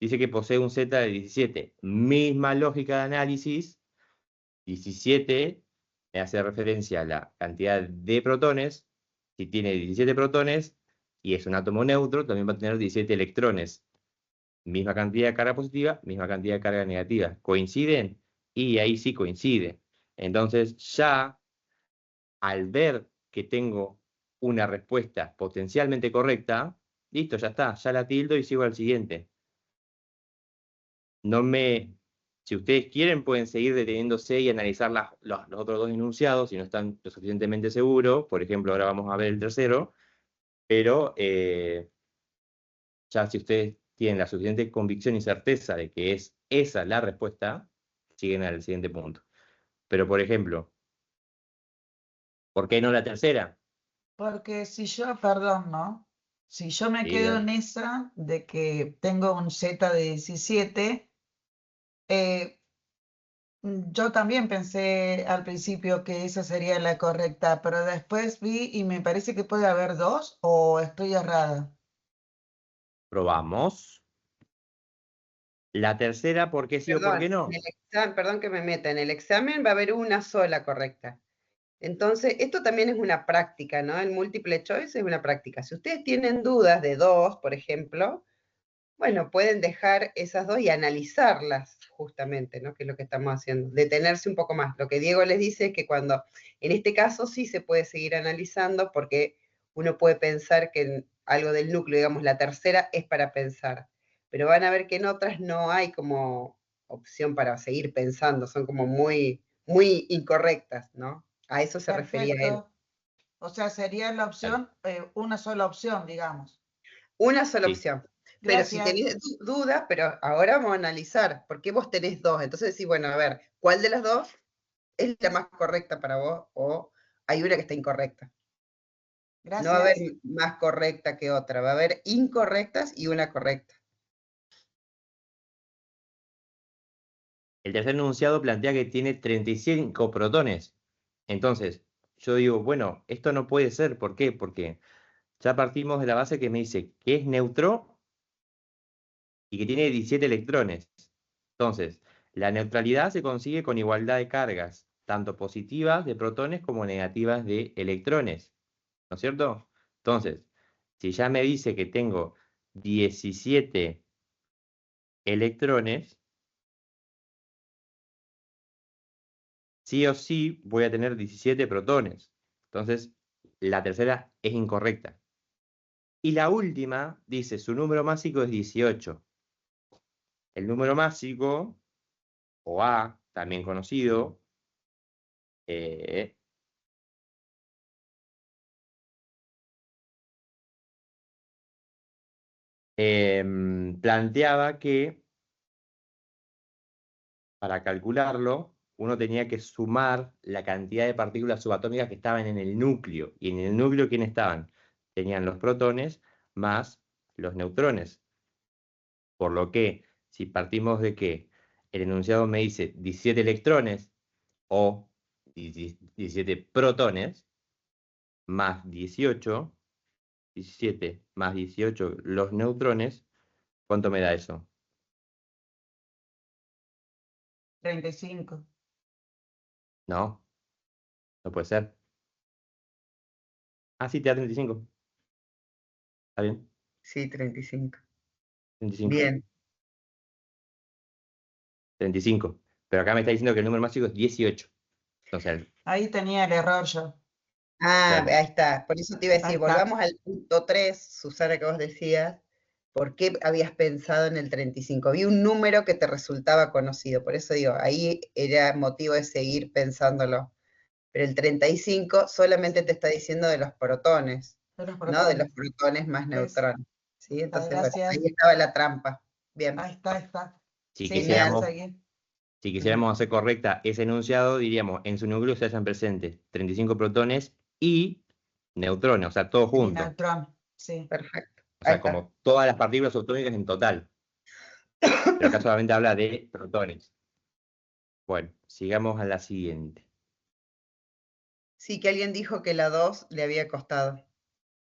dice que posee un Z de 17. Misma lógica de análisis, 17 me hace referencia a la cantidad de protones. Si tiene 17 protones y es un átomo neutro, también va a tener 17 electrones. Misma cantidad de carga positiva, misma cantidad de carga negativa. ¿Coinciden? Y ahí sí coincide. Entonces ya, al ver que tengo una respuesta potencialmente correcta, listo, ya está, ya la tildo y sigo al siguiente. Si ustedes quieren, pueden seguir deteniéndose y analizar los otros dos enunciados si no están lo suficientemente seguros. Por ejemplo, ahora vamos a ver el tercero, pero ya si ustedes tienen la suficiente convicción y certeza de que es esa la respuesta, siguen al siguiente punto. Pero, por ejemplo, ¿por qué no la tercera? Porque si yo, perdón, ¿no? Si yo me Sí, quedo en esa de que tengo un Z de 17, yo también pensé al principio que esa sería la correcta, pero después vi y me parece que puede haber dos o estoy errada. probamos. La tercera, ¿por qué sí o por qué no? En el examen, perdón que me meta, en el examen va a haber una sola correcta. Entonces, esto también es una práctica, ¿no? El múltiple choice es una práctica. Si ustedes tienen dudas de dos, por ejemplo, bueno, pueden dejar esas dos y analizarlas justamente, ¿no? Que es lo que estamos haciendo, detenerse un poco más. Lo que Diego les dice es que cuando, en este caso sí se puede seguir analizando porque uno puede pensar que en algo del núcleo, digamos, la tercera es para pensar, pero van a ver que en otras no hay como opción para seguir pensando, son como muy, muy incorrectas, ¿no? A eso se refería él. Perfecto. O sea, sería la opción, una sola opción, digamos. Una sola Sí. opción. Pero si Gracias. tenés dudas, pero ahora vamos a analizar, ¿por qué vos tenés dos? Entonces decís, bueno, a ver, ¿cuál de las dos es la más correcta para vos? O hay una que está incorrecta. No va a haber Gracias. más correcta que otra, va a haber incorrectas y una correcta. El tercer enunciado plantea que tiene 35 protones. Entonces, yo digo, bueno, esto no puede ser. ¿Por qué? Porque ya partimos de la base que me dice que es neutro y que tiene 17 electrones. Entonces, la neutralidad se consigue con igualdad de cargas, tanto positivas de protones como negativas de electrones. ¿No es cierto? Entonces, si ya me dice que tengo 17 electrones, sí o sí voy a tener 17 protones. Entonces, la tercera es incorrecta. Y la última dice, su número másico es 18. El número másico, o A, también conocido, eh, planteaba que para calcularlo, uno tenía que sumar la cantidad de partículas subatómicas que estaban en el núcleo. Y en el núcleo, ¿quiénes estaban? Tenían los protones más los neutrones. Por lo que, si partimos de que el enunciado me dice 17 electrones o 17 protones más 18, 17 más 18 los neutrones, ¿cuánto me da eso? 35. No, no puede ser. Ah, sí, te da 35. ¿Está bien? Sí, 35. 35. Bien. 35. Pero acá me está diciendo que el número mágico es 18. Entonces, Ahí tenía el error yo. Ah, claro. ahí está. Por eso te iba a Ahí decir, está. volvamos al punto 3, Susana, que vos decías, ¿por qué habías pensado en el 35? Vi un número que te resultaba conocido, por eso digo, ahí era motivo de seguir pensándolo. Pero el 35 solamente te está diciendo de los protones, De los ¿no? De protones. los protones más ¿Ves? neutrones. ¿Sí? Ah, Entonces, bueno, ahí gracias. estaba la trampa. Bien, Ahí está, ahí está. Si Sí, me hace genial. quisiéramos, seguir. si quisiéramos hacer correcta ese enunciado, diríamos, en su núcleo se hallan presentes 35 protones y neutrones, o sea, todo Y junto. neutrón. Sí. Perfecto. O Ahí sea, está. como todas las partículas subatómicas en total. Pero acá solamente habla de protones. Bueno, sigamos a la siguiente. Sí, que alguien dijo que la 2 le había costado.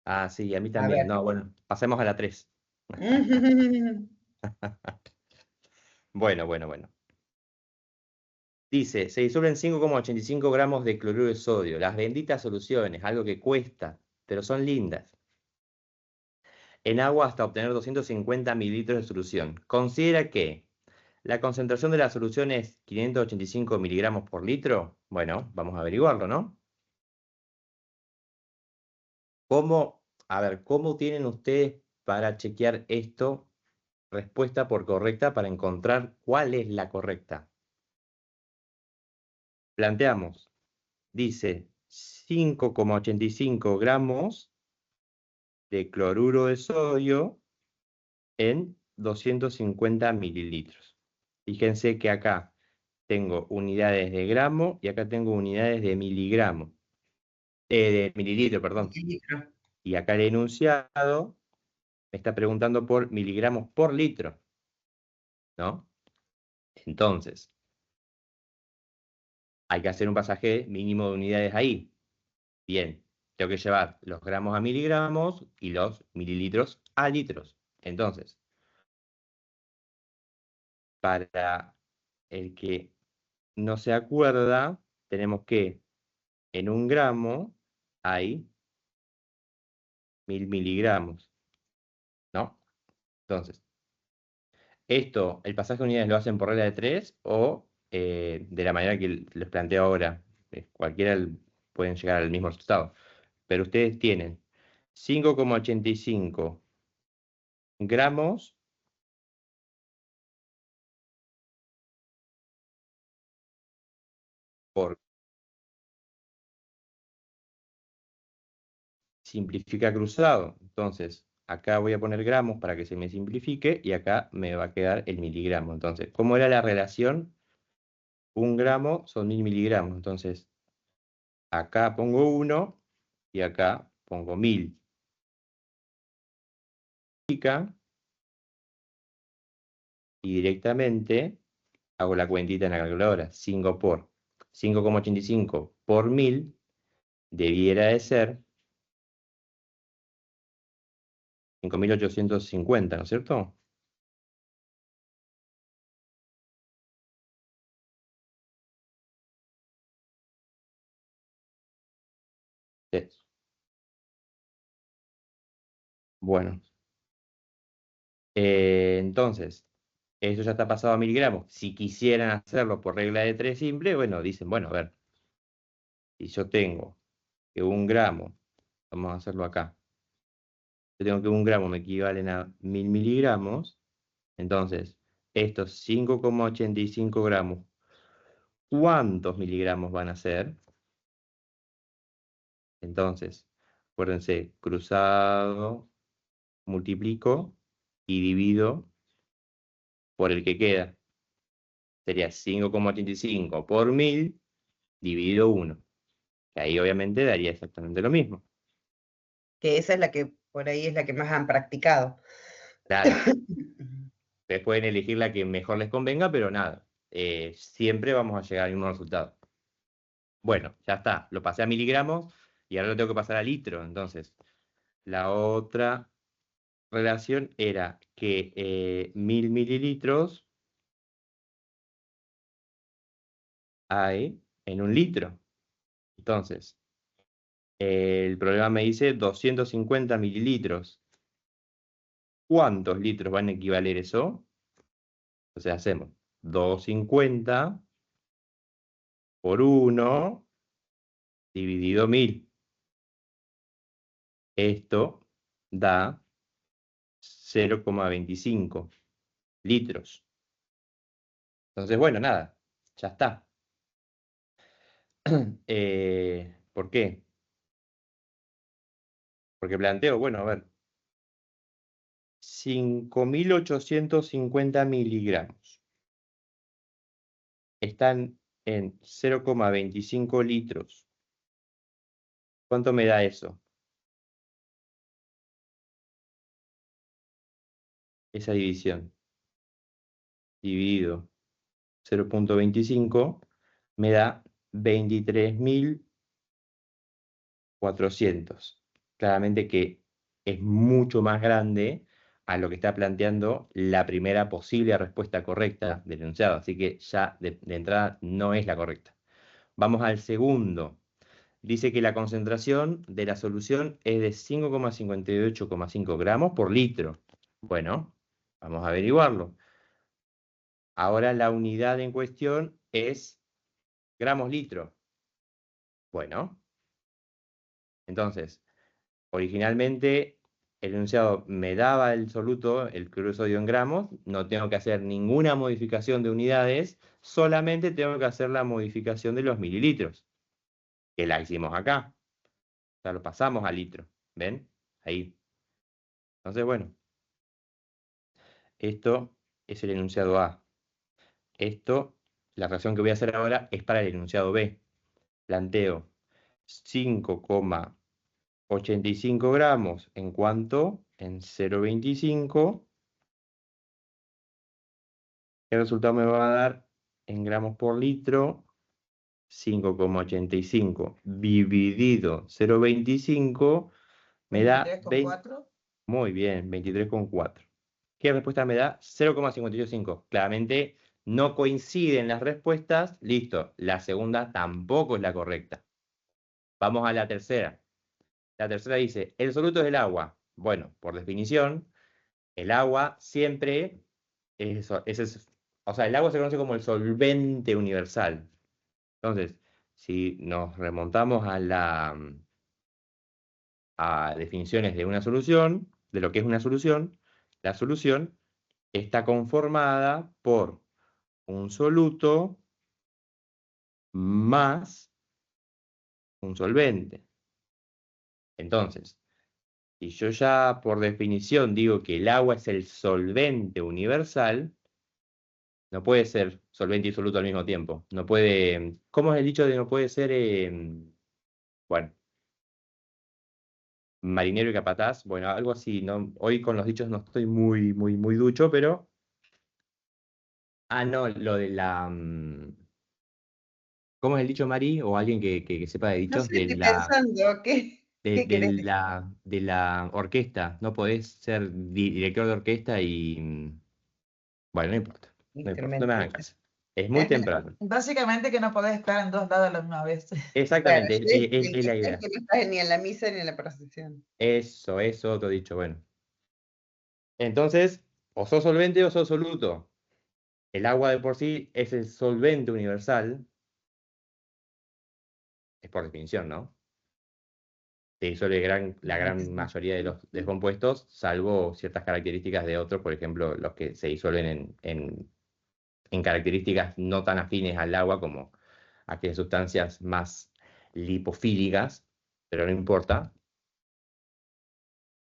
Ah, sí, a mí A también. ver. No, bueno, pasemos a la 3. Bueno. Dice, se disuelven 5,85 gramos de cloruro de sodio. Las benditas soluciones, algo que cuesta, pero son lindas. En agua hasta obtener 250 mililitros de solución. Considera que la concentración de la solución es 585 miligramos por litro. Bueno, vamos a averiguarlo, ¿no? ¿Cómo tienen ustedes para chequear esto? Respuesta por correcta para encontrar cuál es la correcta. Planteamos, dice 5,85 gramos de cloruro de sodio en 250 mililitros. Fíjense que acá tengo unidades de gramo y acá tengo unidades de miligramo. De mililitro, perdón. Mililitro. Y acá el enunciado me está preguntando por miligramos por litro, ¿no? Entonces, hay que hacer un pasaje mínimo de unidades ahí. Bien, tengo que llevar los gramos a miligramos y los mililitros a litros. Entonces, para el que no se acuerda, tenemos que en un gramo hay 1000 miligramos, ¿no? Entonces, el pasaje de unidades lo hacen por regla de 3 o de la manera que les planteo ahora. Cualquiera pueden llegar al mismo resultado. Pero ustedes tienen 5,85 gramos por simplifica cruzado. Entonces, acá voy a poner gramos para que se me simplifique y acá me va a quedar el miligramo. Entonces, ¿cómo era la relación? Un gramo son 1000 miligramos. Entonces, acá pongo 1 y acá pongo 1000. Y directamente hago la cuentita en la calculadora. 5,85 por 1000 debiera de ser 5850, ¿no es cierto? Sí. Bueno. Entonces, eso ya está pasado a miligramos. Si quisieran hacerlo por regla de 3 simple, bueno, dicen, bueno, a ver, si yo tengo que un gramo, vamos a hacerlo acá, yo tengo que un gramo me equivalen a 1000 miligramos, entonces, estos 5,85 gramos, ¿cuántos miligramos van a ser? Entonces, acuérdense, cruzado, multiplico y divido por el que queda. Sería 5,85 por 1000 dividido 1. Que ahí obviamente daría exactamente lo mismo. Que esa es la que por ahí es la que más han practicado. Claro, ustedes pueden elegir la que mejor les convenga, pero nada, siempre vamos a llegar al mismo resultado. Bueno, ya está, lo pasé a miligramos y ahora lo tengo que pasar a litro. Entonces, la otra relación era que 1000 mililitros hay en un litro. Entonces, el problema me dice 250 mililitros. ¿Cuántos litros van a equivaler eso? Entonces hacemos 250 por 1 dividido 1000. Esto da 0,25 litros. Entonces, bueno, nada, ya está. ¿Por qué? Porque planteo, bueno, a ver, 5850 miligramos están en 0,25 litros. ¿Cuánto me da eso? Esa división. Dividido 0,25 me da 23.400. Claramente que es mucho más grande a lo que está planteando la primera posible respuesta correcta del enunciado. Así que ya de entrada no es la correcta. Vamos al segundo. Dice que la concentración de la solución es de 5,58,5 gramos por litro. Bueno, vamos a averiguarlo. Ahora la unidad en cuestión es gramos litro. Bueno, entonces, originalmente el enunciado me daba el soluto, el cloruro de sodio en gramos, no tengo que hacer ninguna modificación de unidades, solamente tengo que hacer la modificación de los mililitros, que la hicimos acá. O sea, lo pasamos a litro, ¿ven? Ahí. Entonces, bueno, esto es el enunciado A. Esto, la reacción que voy a hacer ahora es para el enunciado B. Planteo 5,85 gramos en cuanto en 0,25. El resultado me va a dar en gramos por litro 5,85 dividido 0,25 me da 23,4. muy bien, 23,4. ¿Qué respuesta me da? 0,585. Claramente no coinciden las respuestas. Listo, la segunda tampoco es la correcta. Vamos a la tercera. La tercera dice, el soluto es el agua. Bueno, por definición, el agua siempre o sea, el agua se conoce como el solvente universal. Entonces, si nos remontamos a definiciones de una solución, de lo que es una solución, la solución está conformada por un soluto más un solvente. Entonces, si yo ya por definición digo que el agua es el solvente universal, no puede ser solvente y soluto al mismo tiempo. No puede. ¿Cómo es el dicho de no puede ser? Bueno, marinero y capataz. Bueno, algo así. ¿No? Hoy con los dichos no estoy muy ducho, pero. Ah, no, lo de la. ¿Cómo es el dicho, Mari? O alguien que sepa de No dichos, sé, estoy pensando, ¿qué querés decir? de la orquesta. No podés ser director de orquesta y. Bueno, no importa. No importa, no me hagan Instrumentista. caso. Es muy temprano. Básicamente que no podés estar en dos lados a la misma vez. Claro, Exactamente, yo el que es la está es idea. que no estás ni en la misa ni en la procesión. Eso es otro dicho, bueno. Entonces, o sos solvente o sos soluto. El agua de por sí es el solvente universal. Es por definición, ¿no? Se disuelve la gran mayoría de los descompuestos, salvo ciertas características de otros, por ejemplo, los que se disuelven en características no tan afines al agua, como aquellas sustancias más lipofílicas, pero no importa.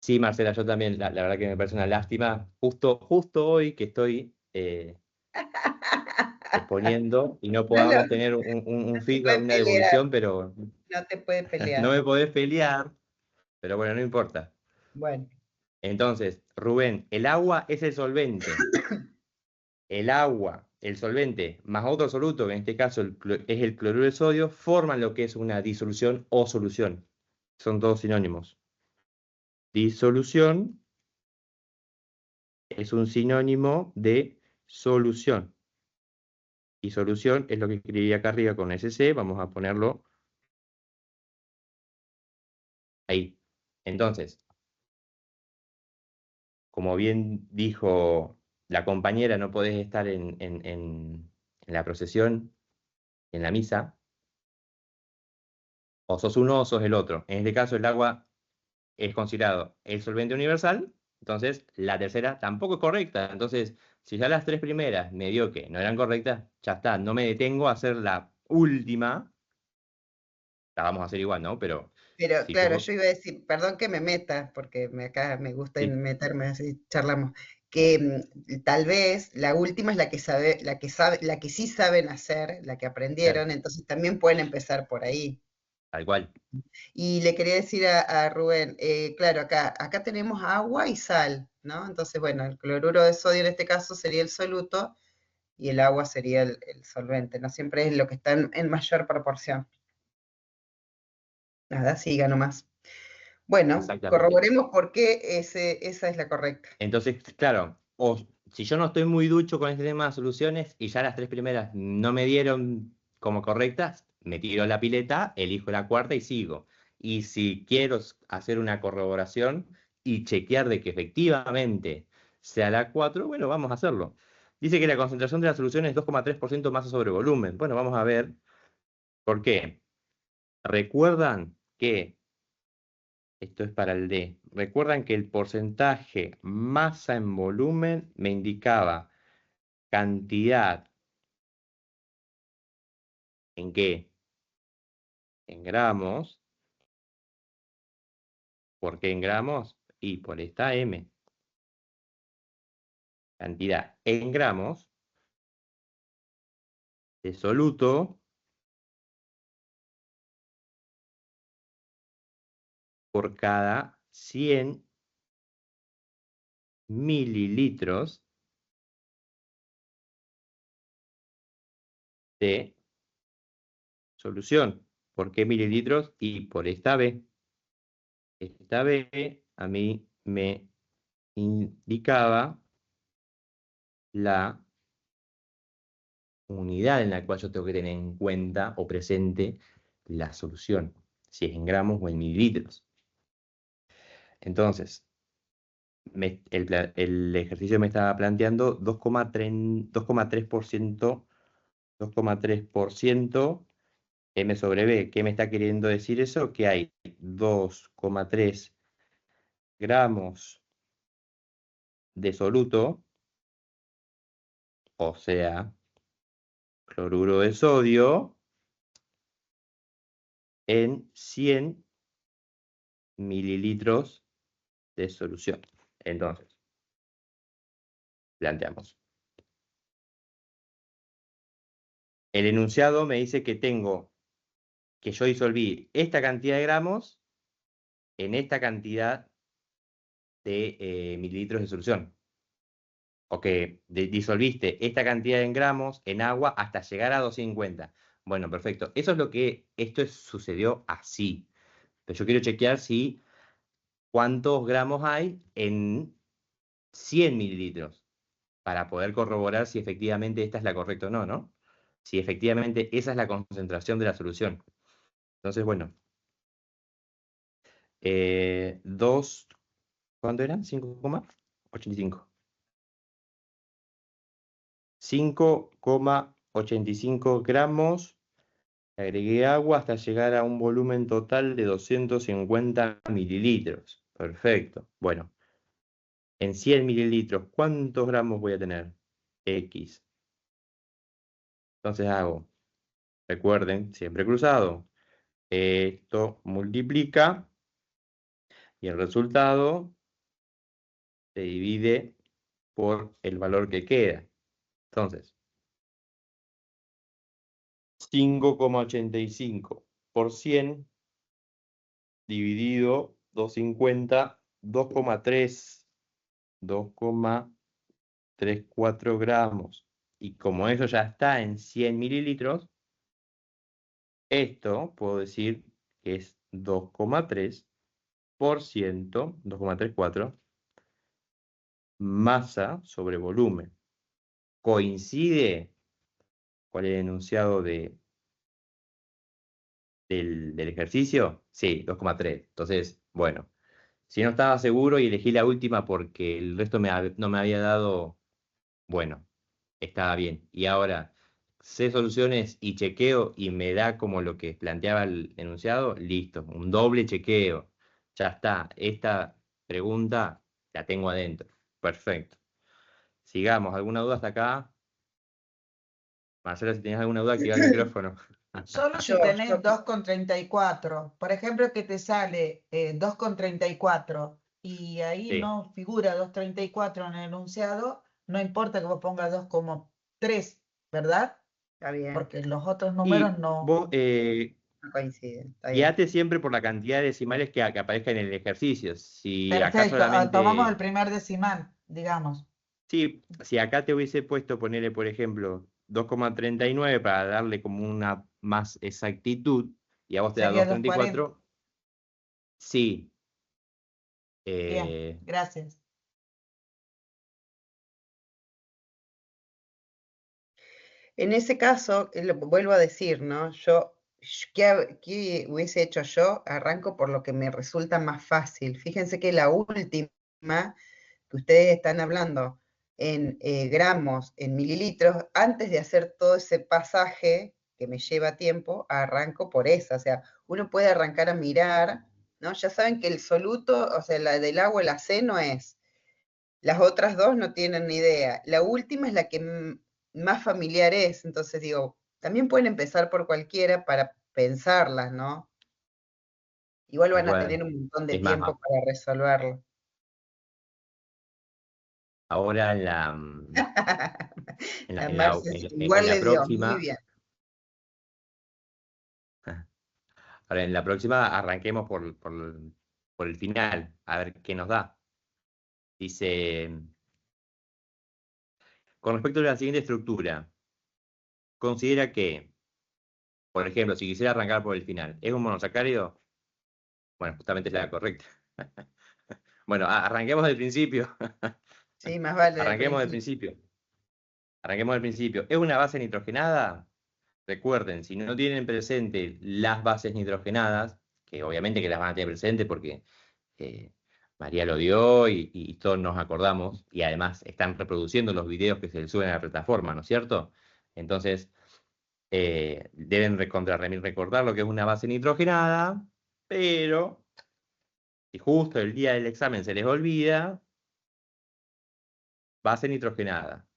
Sí, Marcela, yo también, la verdad que me parece una lástima, justo hoy que estoy exponiendo y no No, podamos tener un no se feedback, puede una pelear, devolución, pero no te puede no pelear. me podés pelear, pero bueno, no importa. Bueno, Entonces, Rubén, el agua es el solvente. El agua, el solvente, más otro soluto, que en este caso es el cloruro de sodio, forman lo que es una disolución o solución. Son todos sinónimos. Disolución es un sinónimo de solución. Y solución es lo que escribí acá arriba con SC. Vamos a ponerlo ahí. Entonces, como bien dijo la compañera, no podés estar en la procesión, en la misa. O sos uno o sos el otro. En este caso, el agua es considerado el solvente universal, entonces la tercera tampoco es correcta. Entonces, si ya las tres primeras me dio que no eran correctas, ya está, no me detengo a hacer la última, la vamos a hacer igual, ¿no? Pero si claro, yo... yo iba a decir, perdón que me meta, porque acá me gusta Sí, meterme así, charlamos, que tal vez la última es la que sí saben hacer, la que claro, aprendieron, entonces también pueden empezar por ahí. tal cual. Y le quería decir a Rubén, claro, acá tenemos agua y sal, ¿no? Entonces, bueno, el cloruro de sodio en este caso sería el soluto y el agua sería el solvente, ¿no? Siempre es lo que está en mayor proporción. Nada, siga nomás. Bueno, Exactamente. corroboremos por qué esa es la correcta. Entonces, claro, o si yo no estoy muy ducho con este tema de soluciones y ya las 3 primeras no me dieron como correctas, me tiro la pileta, elijo la cuarta y sigo. Y si quiero hacer una corroboración y chequear de que efectivamente sea la 4, bueno, vamos a hacerlo. Dice que la concentración de la solución es 2,3% masa sobre volumen. Bueno, vamos a ver por qué. Recuerdan que, esto es para el D, recuerdan que el porcentaje masa en volumen me indicaba cantidad, ¿en qué? En gramos. ¿Por qué en gramos? Y por esta M. Cantidad en gramos de soluto por cada 100 mililitros de solución. ¿Por qué mililitros? Y por esta B. Esta B a mí me indicaba la unidad en la cual yo tengo que tener en cuenta o presente la solución, si es en gramos o en mililitros. Entonces, el ejercicio me estaba planteando 2,3%, 2,3% M sobre B. ¿Qué me está queriendo decir eso? Que hay 2,3 gramos de soluto, o sea, cloruro de sodio, en 100 mililitros de solución. Entonces, planteamos. El enunciado me dice que que yo disolví esta cantidad de gramos en esta cantidad de mililitros de solución. O que disolviste esta cantidad en gramos en agua hasta llegar a 250. Bueno, perfecto. Eso es esto sucedió así. Pero yo quiero chequear cuántos gramos hay en 100 mililitros para poder corroborar si efectivamente esta es la correcta o no, ¿no? Si efectivamente esa es la concentración de la solución. Entonces, bueno. ¿Cuánto eran? 5,85. 5,85 gramos. Agregué agua hasta llegar a un volumen total de 250 mililitros. Perfecto. Bueno, en 100 mililitros, ¿cuántos gramos voy a tener? X. Entonces hago, recuerden, siempre cruzado. Esto multiplica y el resultado se divide por el valor que queda. Entonces, 5,85 por 100 dividido 250, 2,34 gramos. Y como eso ya está en 100 mililitros, esto puedo decir que es 2,3%, 2,34 masa sobre volumen. ¿Coincide con el enunciado del ejercicio? Sí, 2,3. Entonces, bueno, si no estaba seguro y elegí la última porque el resto no me había dado, bueno, estaba bien. Y ahora sé soluciones y chequeo y me da como lo que planteaba el enunciado, listo, un doble chequeo. Ya está, esta pregunta la tengo adentro. Perfecto. Sigamos, ¿alguna duda hasta acá? Marcela, si tenías alguna duda, activa el micrófono. Solo si Yo- tenés yo- 2,34. Por ejemplo, que te sale 2,34 y ahí Sí. no figura 2,34 en el enunciado, no importa que vos pongas 2,3, ¿verdad? Está bien, Porque los otros números Y no. vos no coinciden, está bien. guíate siempre por la cantidad de decimales que aparezcan en el ejercicio. Si acá Perfecto, tomamos el solamente... primer decimal, digamos. Sí, si acá te hubiese puesto, ponerle, por ejemplo, 2,39 para darle como una más exactitud, y a vos te da Sería 2,40. 2,34, sí, Bien, Eh, gracias. En ese caso, lo vuelvo a decir, ¿no? ¿Qué hubiese hecho yo? Arranco por lo que me resulta más fácil. Fíjense que la última que ustedes están hablando en gramos, en mililitros, antes de hacer todo ese pasaje que me lleva tiempo, arranco por esa. O sea, uno puede arrancar a mirar, ¿no? Ya saben que el soluto, o sea, la del agua, la C no es. Las otras dos no tienen ni idea. La última es la que más familiar es, entonces digo, también pueden empezar por cualquiera para pensarlas, ¿no? Igual van a igual, tener un montón de es más, tiempo para resolverlo. ahora La Marce en igual la le dio, muy próxima, bien. ahora en la próxima arranquemos por el final, a ver qué nos da. Dice, con respecto a la siguiente estructura, considera que, por ejemplo, si quisiera arrancar por el final, ¿es un monosacárido? Bueno, justamente es la correcta. Bueno, arranquemos del principio. Sí, más vale del Arranquemos del principio. principio. Arranquemos del principio. ¿Es una base nitrogenada? Recuerden, si no tienen presente las bases nitrogenadas, que obviamente que las van a tener presente porque eh, María lo dio y todos nos acordamos, y además están reproduciendo los videos que se les suben a la plataforma, ¿no es cierto? Entonces, deben recordar lo que es una base nitrogenada, pero si justo el día del examen se les olvida, base nitrogenada,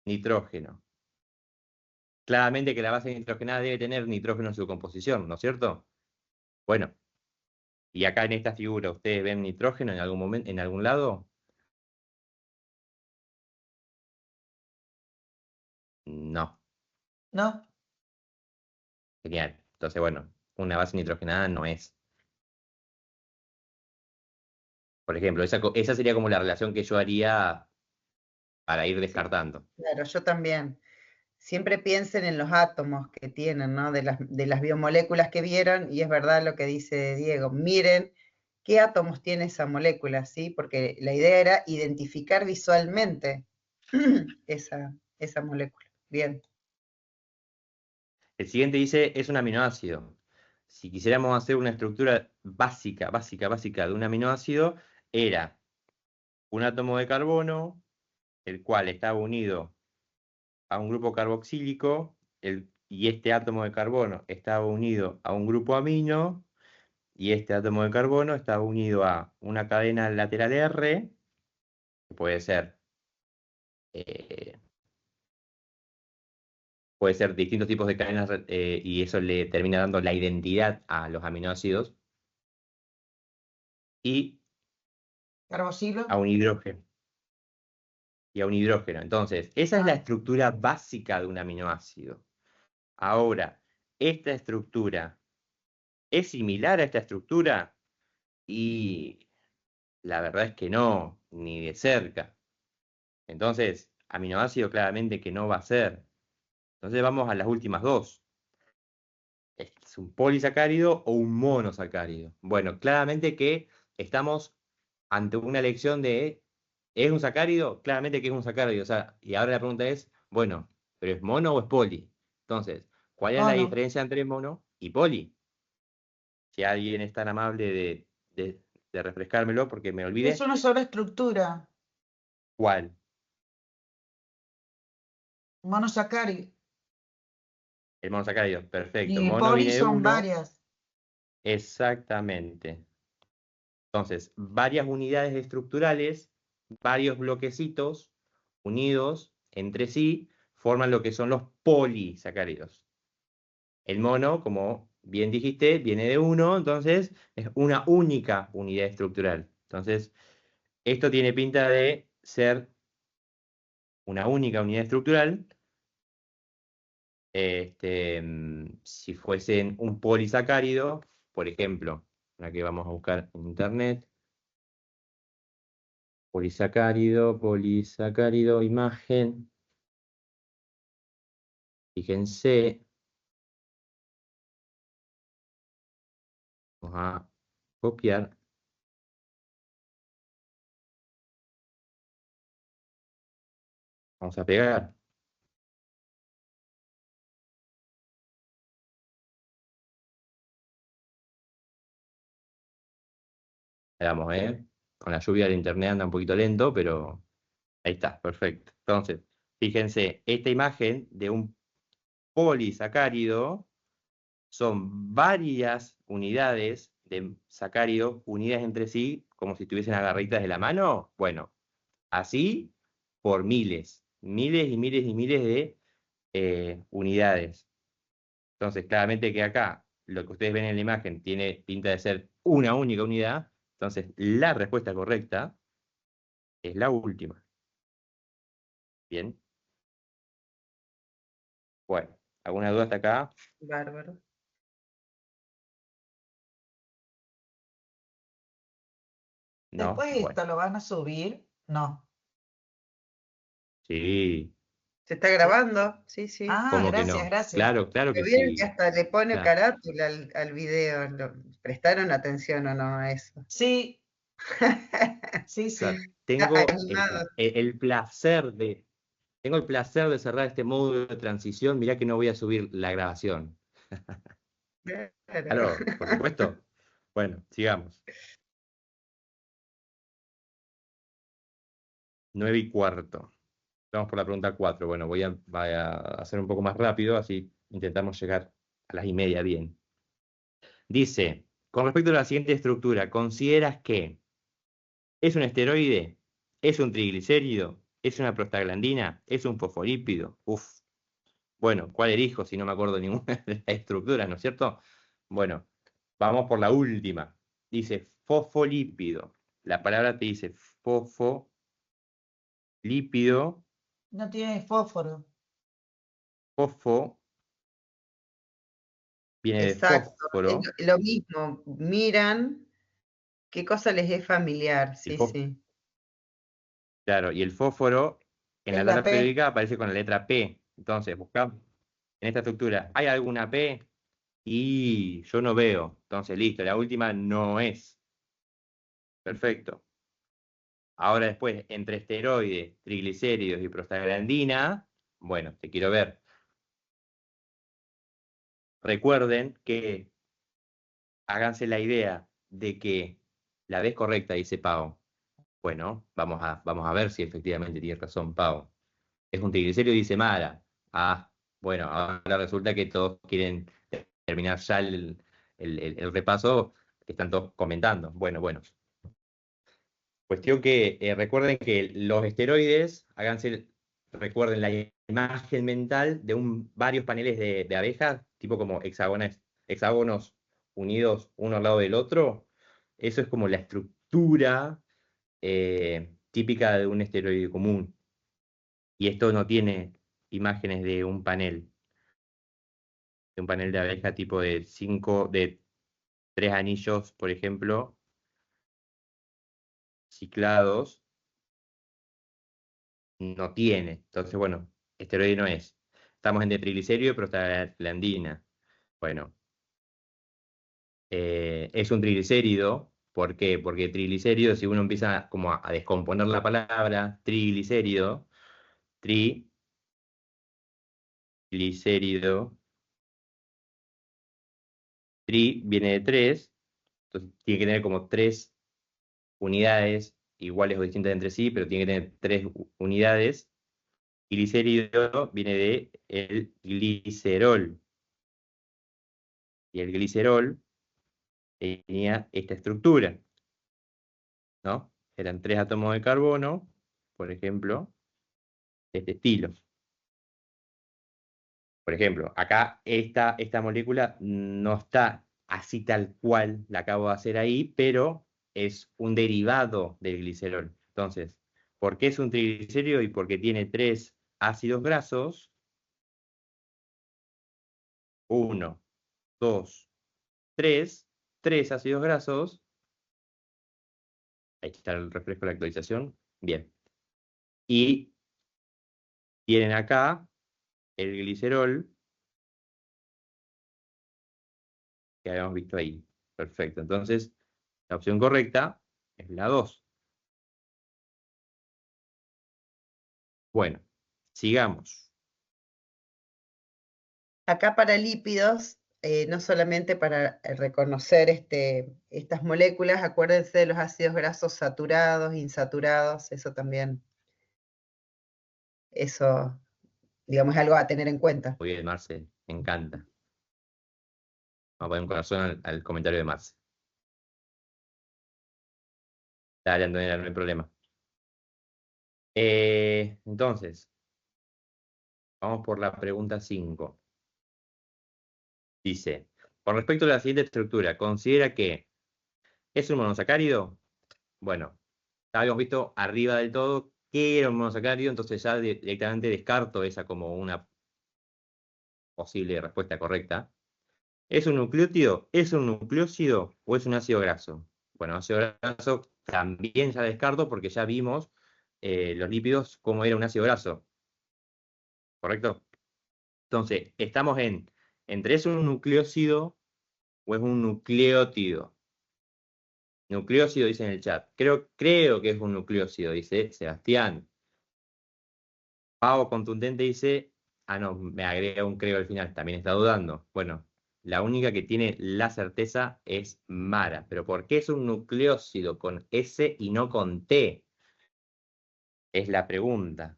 nitrógeno. Claramente que la base nitrogenada debe tener nitrógeno en su composición, ¿no es cierto? Bueno, y acá en esta figura, ¿ustedes ven nitrógeno en algún momento, en algún lado? No. ¿No? Genial. Entonces, bueno, una base nitrogenada no es. Por ejemplo, esa sería como la relación que yo haría para ir Sí, descartando. claro, yo también. Siempre piensen en los átomos que tienen, ¿no? De las biomoléculas que vieron, y es verdad lo que dice Diego. Miren qué átomos tiene esa molécula, ¿sí? Porque la idea era identificar visualmente esa molécula. Bien. El siguiente dice, es un aminoácido. Si quisiéramos hacer una estructura básica de un aminoácido, era un átomo de carbono, el cual estaba unido a un grupo carboxílico, y este átomo de carbono estaba unido a un grupo amino, y este átomo de carbono estaba unido a una cadena lateral R, que eh, puede ser distintos tipos de cadenas, y eso le termina dando la identidad a los aminoácidos, y ¿Carboxilo? a un hidrógeno. Entonces, esa es la Ah, estructura básica de un aminoácido. Ahora, esta estructura es similar a esta estructura y la verdad es que no, ni de cerca. Entonces, aminoácido claramente que no va a ser. Entonces vamos a las últimas dos. ¿Es un polisacárido o un monosacárido? Bueno, claramente que estamos ante una elección de, ¿es un sacárido? Claramente que es un sacárido. O sea, y ahora la pregunta es, bueno, ¿pero es mono o es poli? Entonces, ¿cuál es la mono. diferencia entre mono y poli? Si alguien es tan amable de refrescármelo porque me Es olvidé. una sola estructura. ¿Cuál? Monosacárido. El monosacárido. Perfecto. Y Mono poli viene de son uno. varias. Exactamente. Entonces, varias unidades estructurales, varios bloquecitos unidos entre sí, forman lo que son los polisacáridos. El mono, como bien dijiste, viene de uno, entonces es una única unidad estructural. Entonces, esto tiene pinta de ser una única unidad estructural. Si fuesen un polisacárido, por ejemplo, la que vamos a buscar en internet, polisacárido, imagen. Fíjense, vamos a copiar. Vamos a pegar. Veamos, con la lluvia del internet anda un poquito lento, pero ahí está, perfecto. Entonces, fíjense, esta imagen de un polisacárido son varias unidades de sacárido unidas entre sí, como si estuviesen agarraditas de la mano. Bueno, así por miles, miles y miles y miles de unidades. Entonces, claramente que acá, lo que ustedes ven en la imagen tiene pinta de ser una única unidad. Entonces, la respuesta correcta es la última. Bien. Bueno, ¿alguna duda hasta acá? Bárbaro. No, Después bueno. esto lo van a subir. No. Sí, ¿Se está grabando? Sí, sí. Ah, ¿cómo que gracias, no? gracias. Claro, claro Lo que vieron que sí. hasta le pone Claro. carátula al video. ¿Prestaron atención o no a eso? Sí, sí, Claro. sí. Está Tengo animado. tengo el placer de cerrar este módulo de transición. Mirá que no voy a subir la grabación. Claro. Claro, por supuesto. Bueno, sigamos. 9:15. Vamos por la pregunta 4. Bueno, voy a hacer un poco más rápido, así intentamos llegar a las 1:30 bien. Dice, con respecto a la siguiente estructura, ¿consideras que es un esteroide? ¿Es un triglicérido? ¿Es una prostaglandina? ¿Es un fosfolípido? Uf. Bueno, ¿cuál elijo si no me acuerdo ninguna de las estructuras, ¿no es cierto? Bueno, vamos por la última. Dice fosfolípido. La palabra te dice fosfolípido, No tiene fósforo. fosfo, viene de Exacto. Es fósforo, lo mismo. Miran qué cosa les es familiar. y Sí, sí. claro, y el fósforo en Es la la tabla P. periódica aparece con la letra P. Entonces, buscamos en esta estructura, ¿hay alguna P? Y yo no veo. Entonces, listo, la última no es. Perfecto. Ahora después, entre esteroides, triglicéridos y prostaglandina, bueno, te quiero ver. Recuerden que háganse la idea de que la vez correcta, dice Pau. Bueno, vamos a ver si efectivamente tiene razón Pau. Es un triglicérido, dice Mara. Ah, bueno, ahora resulta que todos quieren terminar ya el repaso que están todos comentando. Bueno, bueno. Cuestión que recuerden que los esteroides, recuerden la imagen mental de varios paneles de abejas, tipo como hexágonos unidos uno al lado del otro. Eso es como la estructura típica de un esteroide común. Y esto no tiene imágenes de un panel de abeja tipo de 3 anillos, por ejemplo, ciclados. No tiene. Entonces, bueno, esteroide no es. Estamos en triglicérido y prostaglandina. Bueno, es un triglicérido. ¿Por qué? Porque triglicérido, si uno empieza como a descomponer la palabra, triglicérido, triglicérido, tri viene de 3, entonces tiene que tener como 3 unidades iguales o distintas entre sí, pero tiene que tener 3 unidades. Y glicérido viene de el glicerol. Y el glicerol tenía esta estructura, ¿no? Eran 3 átomos de carbono, por ejemplo, de este estilo. Por ejemplo, acá esta molécula no está así tal cual la acabo de hacer ahí, pero es un derivado del glicerol. Entonces, ¿por qué es un triglicérido? Y porque tiene 3 ácidos grasos, 1, 2, 3, 3 ácidos grasos. Ahí está el reflejo de la actualización. Bien. Y tienen acá el glicerol que habíamos visto ahí. Perfecto. Entonces, la opción correcta es la 2. Bueno, Sigamos. Acá para lípidos, no solamente para reconocer estas moléculas, acuérdense de los ácidos grasos saturados, insaturados, eso también, eso, digamos, es algo a tener en cuenta. Muy bien, Marce, me encanta. Vamos a poner un corazón al comentario de Marce. Dale, Antonella, no hay problema. Entonces, vamos por la pregunta 5. Dice, con respecto a la siguiente estructura, ¿considera que es un monosacárido? Bueno, ya habíamos visto arriba del todo qué era un monosacárido, entonces ya directamente descarto esa como una posible respuesta correcta. ¿Es un nucleótido? ¿Es un nucleósido o es un ácido graso? Bueno, ácido graso también ya descarto porque ya vimos los lípidos cómo era un ácido graso. ¿Correcto? Entonces, estamos entre es un nucleósido o es un nucleótido. Nucleósido dice en el chat. Creo que es un nucleósido, dice Sebastián. Pavo contundente dice, no, me agrega un creo al final, también está dudando. Bueno, la única que tiene la certeza es Mara. ¿Pero por qué es un nucleósido con S y no con T? Es la pregunta.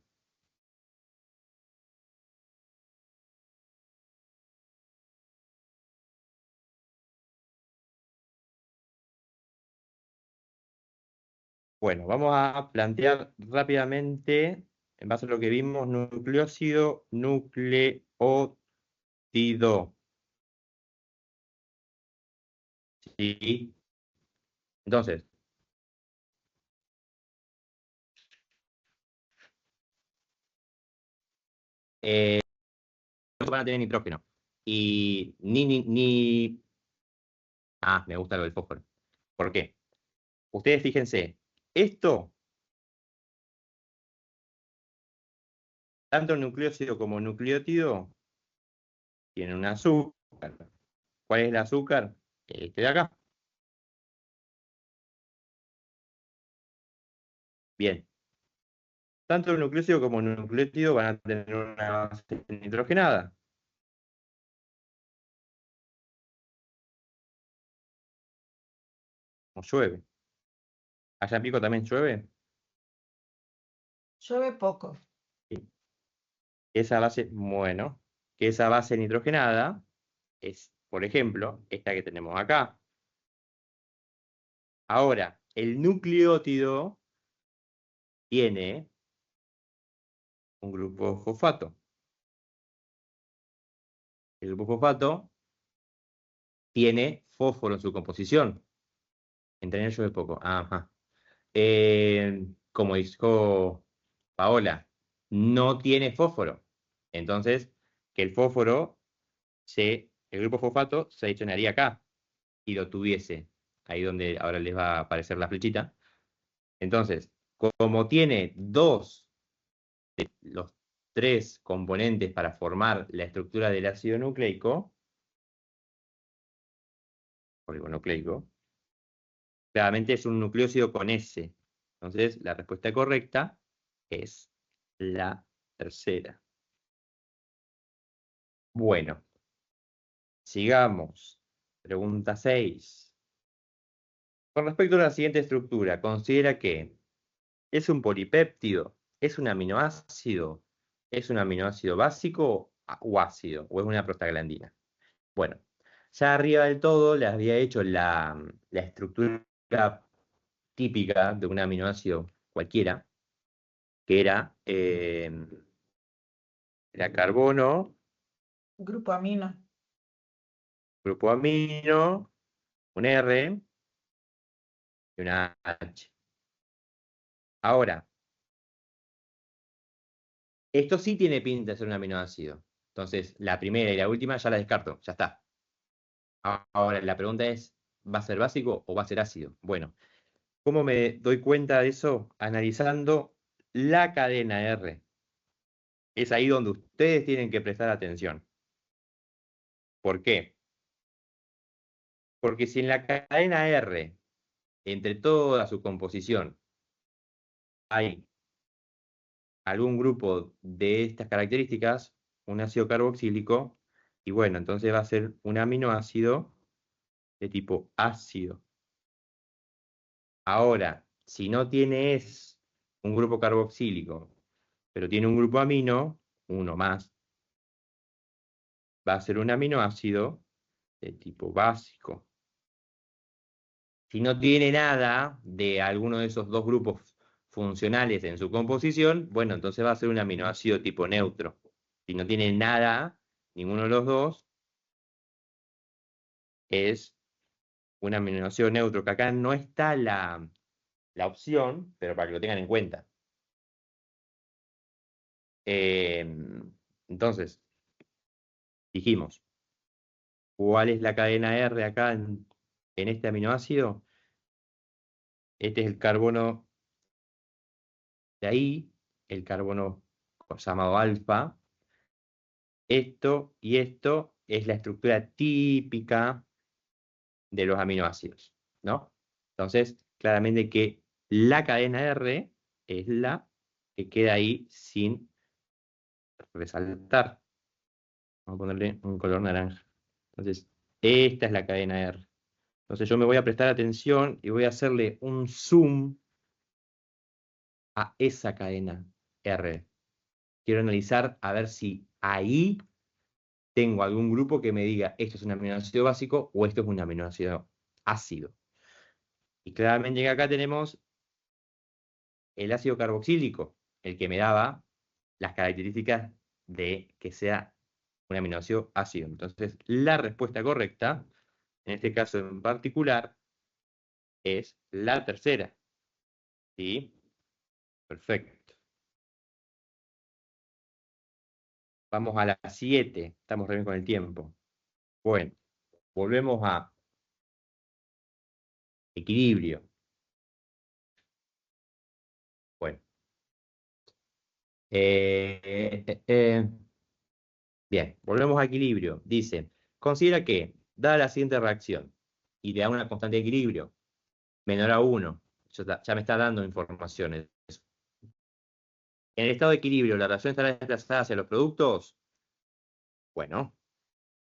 Bueno, vamos a plantear rápidamente, en base a lo que vimos, nucleósido, nucleótido. ¿Sí? Entonces, no van a tener nitrógeno. Y me gusta lo del fósforo. ¿Por qué? Ustedes fíjense, esto, tanto nucleósido como nucleótido, tienen un azúcar. ¿Cuál es el azúcar? Este de acá. Bien. Tanto el nucleósido como el nucleótido van a tener una base nitrogenada. ¿O llueve? ¿Allá en Pico también llueve? Llueve poco. Sí. Esa base, bueno, que esa base nitrogenada es, por ejemplo, esta que tenemos acá. Ahora, el nucleótido tiene un grupo fosfato. El grupo fosfato tiene fósforo en su composición. Entre ellos es poco. Ajá. Como dijo Paola, no tiene fósforo. Entonces, que el fósforo, el grupo fosfato se adicionaría acá y lo tuviese. Ahí donde ahora les va a aparecer la flechita. Entonces, como tiene los tres componentes para formar la estructura del ácido nucleico, oligonucleico, claramente es un nucleósido con S. Entonces, la respuesta correcta es la tercera. Bueno, sigamos. Pregunta 6. Con respecto a la siguiente estructura, considera que es un polipéptido, es un aminoácido, es un aminoácido básico o ácido, o es una prostaglandina. Bueno, ya arriba del todo les había hecho la estructura típica de un aminoácido cualquiera, que era carbono, Grupo amino. grupo amino, un R y una H. Ahora, esto sí tiene pinta de ser un aminoácido. Entonces, la primera y la última ya la descarto, ya está. Ahora, la pregunta es, ¿va a ser básico o va a ser ácido? Bueno, ¿cómo me doy cuenta de eso? Analizando la cadena R. Es ahí donde ustedes tienen que prestar atención. ¿Por qué? Porque si en la cadena R, entre toda su composición, hay algún grupo de estas características, un ácido carboxílico, y bueno, entonces va a ser un aminoácido de tipo ácido. Ahora, si no tiene un grupo carboxílico, pero tiene un grupo amino, uno más, va a ser un aminoácido de tipo básico. Si no tiene nada de alguno de esos dos grupos funcionales en su composición, bueno, entonces va a ser un aminoácido tipo neutro. Si no tiene nada, ninguno de los dos, es un aminoácido neutro, que acá no está la opción, pero para que lo tengan en cuenta. Entonces, dijimos, ¿cuál es la cadena R acá en este aminoácido? Este es el carbono de ahí, el carbono llamado alfa. Esto y esto es la estructura típica de los aminoácidos, ¿no? Entonces, claramente que la cadena R es la que queda ahí sin resaltar. Vamos a ponerle un color naranja. Entonces, esta es la cadena R. Entonces yo me voy a prestar atención y voy a hacerle un zoom a esa cadena R. Quiero analizar a ver si ahí tengo algún grupo que me diga esto es un aminoácido básico o esto es un aminoácido ácido. Y claramente acá tenemos el ácido carboxílico, el que me daba las características de que sea un aminoácido ácido. Entonces, la respuesta correcta, en este caso en particular, es la tercera. ¿Sí? Perfecto. Vamos a la 7. Estamos re bien con el tiempo. Bueno, volvemos a equilibrio. Bueno. Bien, volvemos a equilibrio. Dice, considera que, dada la siguiente reacción, y te da una constante de equilibrio menor a 1, ya me está dando informaciones. En el estado de equilibrio, ¿la reacción estará desplazada hacia los productos? Bueno,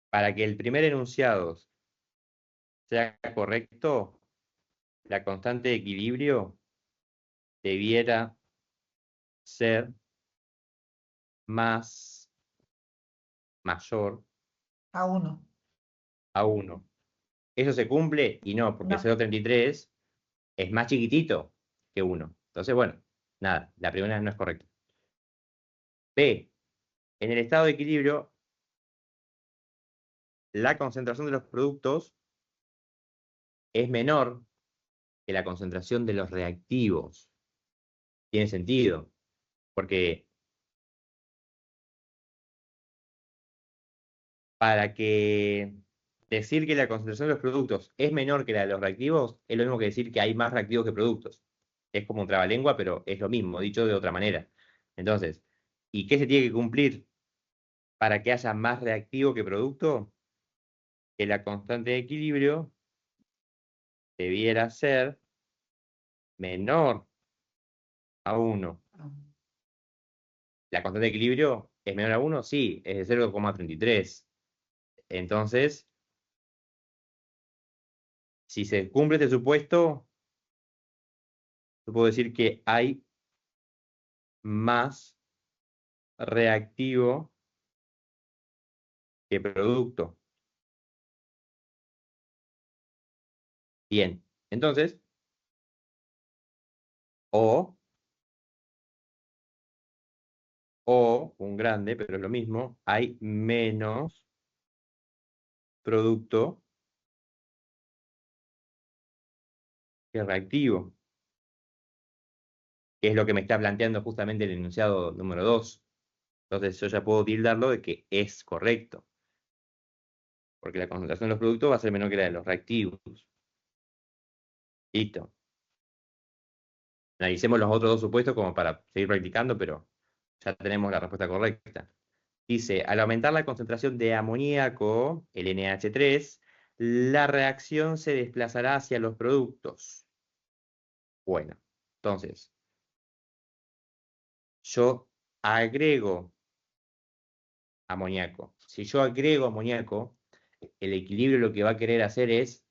para que el primer enunciado sea correcto, la constante de equilibrio debiera ser mayor A 1. a 1. ¿Eso se cumple? Y no, porque No. 0,33 es más chiquitito que 1. Entonces, bueno, nada, la primera no es correcta. B. En el estado de equilibrio, la concentración de los productos es menor que la concentración de los reactivos. Tiene sentido, porque para que decir que la concentración de los productos es menor que la de los reactivos, es lo mismo que decir que hay más reactivos que productos. Es como un trabalengua, pero es lo mismo, dicho de otra manera. Entonces, ¿y qué se tiene que cumplir para que haya más reactivo que producto? Que la constante de equilibrio debiera ser menor a 1. ¿La constante de equilibrio es menor a 1? Sí, es de 0,33. Entonces, si se cumple este supuesto, yo puedo decir que hay más reactivo que producto. Bien, entonces, o un grande, pero es lo mismo, hay menos producto que reactivo, que es lo que me está planteando justamente el enunciado número 2. Entonces yo ya puedo tildarlo de que es correcto, porque la concentración de los productos va a ser menor que la de los reactivos. Listo. Analicemos los otros dos supuestos como para seguir practicando, pero ya tenemos la respuesta correcta. Dice, al aumentar la concentración de amoníaco, el NH3, la reacción se desplazará hacia los productos. Bueno, entonces, yo agrego amoníaco. Si yo agrego amoníaco, el equilibrio lo que va a querer hacer es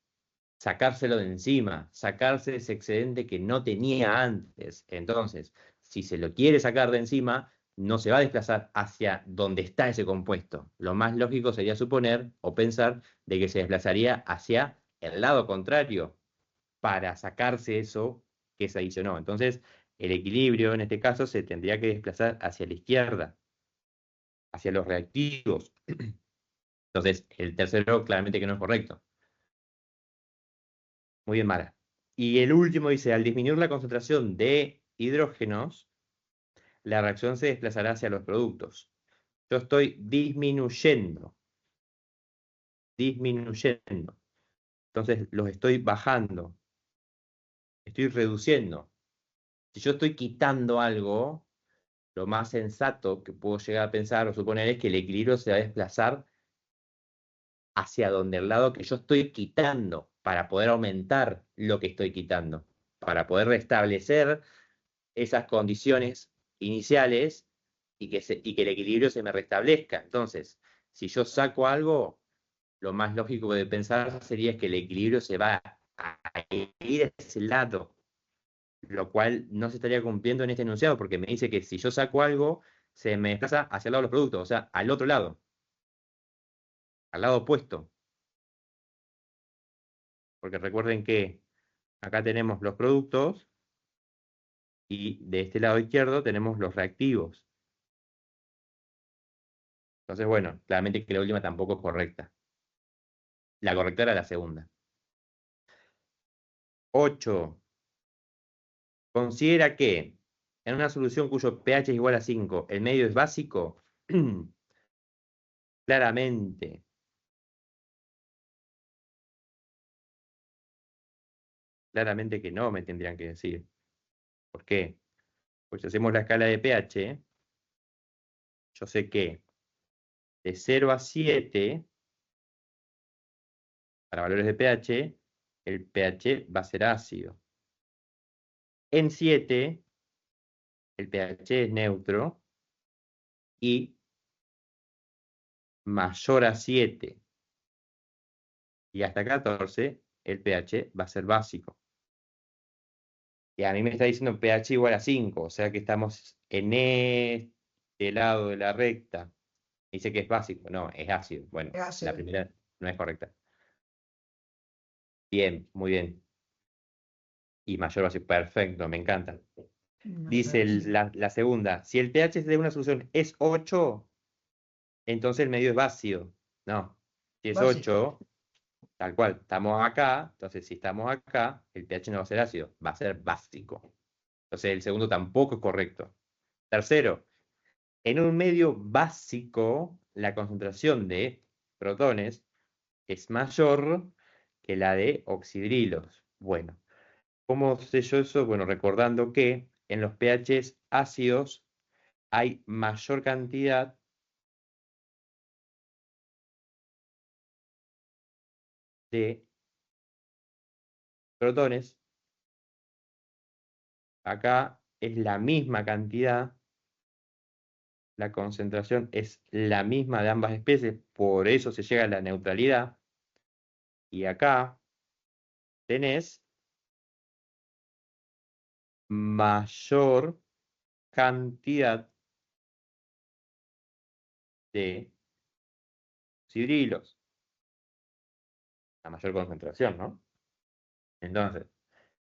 sacárselo de encima, sacarse ese excedente que no tenía antes. Entonces, si se lo quiere sacar de encima, no se va a desplazar hacia donde está ese compuesto. Lo más lógico sería suponer o pensar de que se desplazaría hacia el lado contrario para sacarse eso que se adicionó. Entonces, el equilibrio en este caso se tendría que desplazar hacia la izquierda, hacia los reactivos. Entonces, el tercero claramente que no es correcto. Muy bien, Mara. Y el último dice, al disminuir la concentración de hidrógenos, la reacción se desplazará hacia los productos. Yo estoy disminuyendo. Entonces, los estoy bajando. Estoy reduciendo. Si yo estoy quitando algo, lo más sensato que puedo llegar a pensar o suponer es que el equilibrio se va a desplazar hacia donde el lado que yo estoy quitando, para poder aumentar lo que estoy quitando, para poder restablecer esas condiciones iniciales y que el equilibrio se me restablezca. Entonces, si yo saco algo, lo más lógico de pensar sería que el equilibrio se va a ir a ese lado, lo cual no se estaría cumpliendo en este enunciado, porque me dice que si yo saco algo, se me desplaza hacia el lado de los productos, o sea, al otro lado, al lado opuesto. Porque recuerden que acá tenemos los productos y de este lado izquierdo tenemos los reactivos. Entonces, bueno, claramente que la última tampoco es correcta. La correcta era la segunda. 8. Considera que en una solución cuyo pH es igual a 5, el medio es básico. Claramente. Claramente que no, me tendrían que decir. ¿Por qué? Pues si hacemos la escala de pH, yo sé que de 0 a 7, para valores de pH, el pH va a ser ácido. En 7, el pH es neutro y mayor a 7 y hasta 14, el pH va a ser básico. Y a mí me está diciendo pH igual a 5, o sea que estamos en este lado de la recta. Dice que es básico, no, es ácido. Bueno, Es la ácido. primera no es correcta. Bien, muy bien. Y mayor básico, perfecto, me encanta. Dice la segunda, si el pH de una solución es 8, entonces el medio es básido. No, si es Básico. 8, tal cual, estamos acá, entonces si estamos acá, el pH no va a ser ácido, va a ser básico. Entonces el segundo tampoco es correcto. Tercero, en un medio básico, la concentración de protones es mayor que la de oxidrilos. Bueno, ¿cómo sé yo eso? Bueno, recordando que en los pHs ácidos hay mayor cantidad de protones. Acá es la misma cantidad, la concentración es la misma de ambas especies, por eso se llega a la neutralidad. Y acá tenés mayor cantidad de oxidrilos, la mayor concentración, ¿no? Entonces,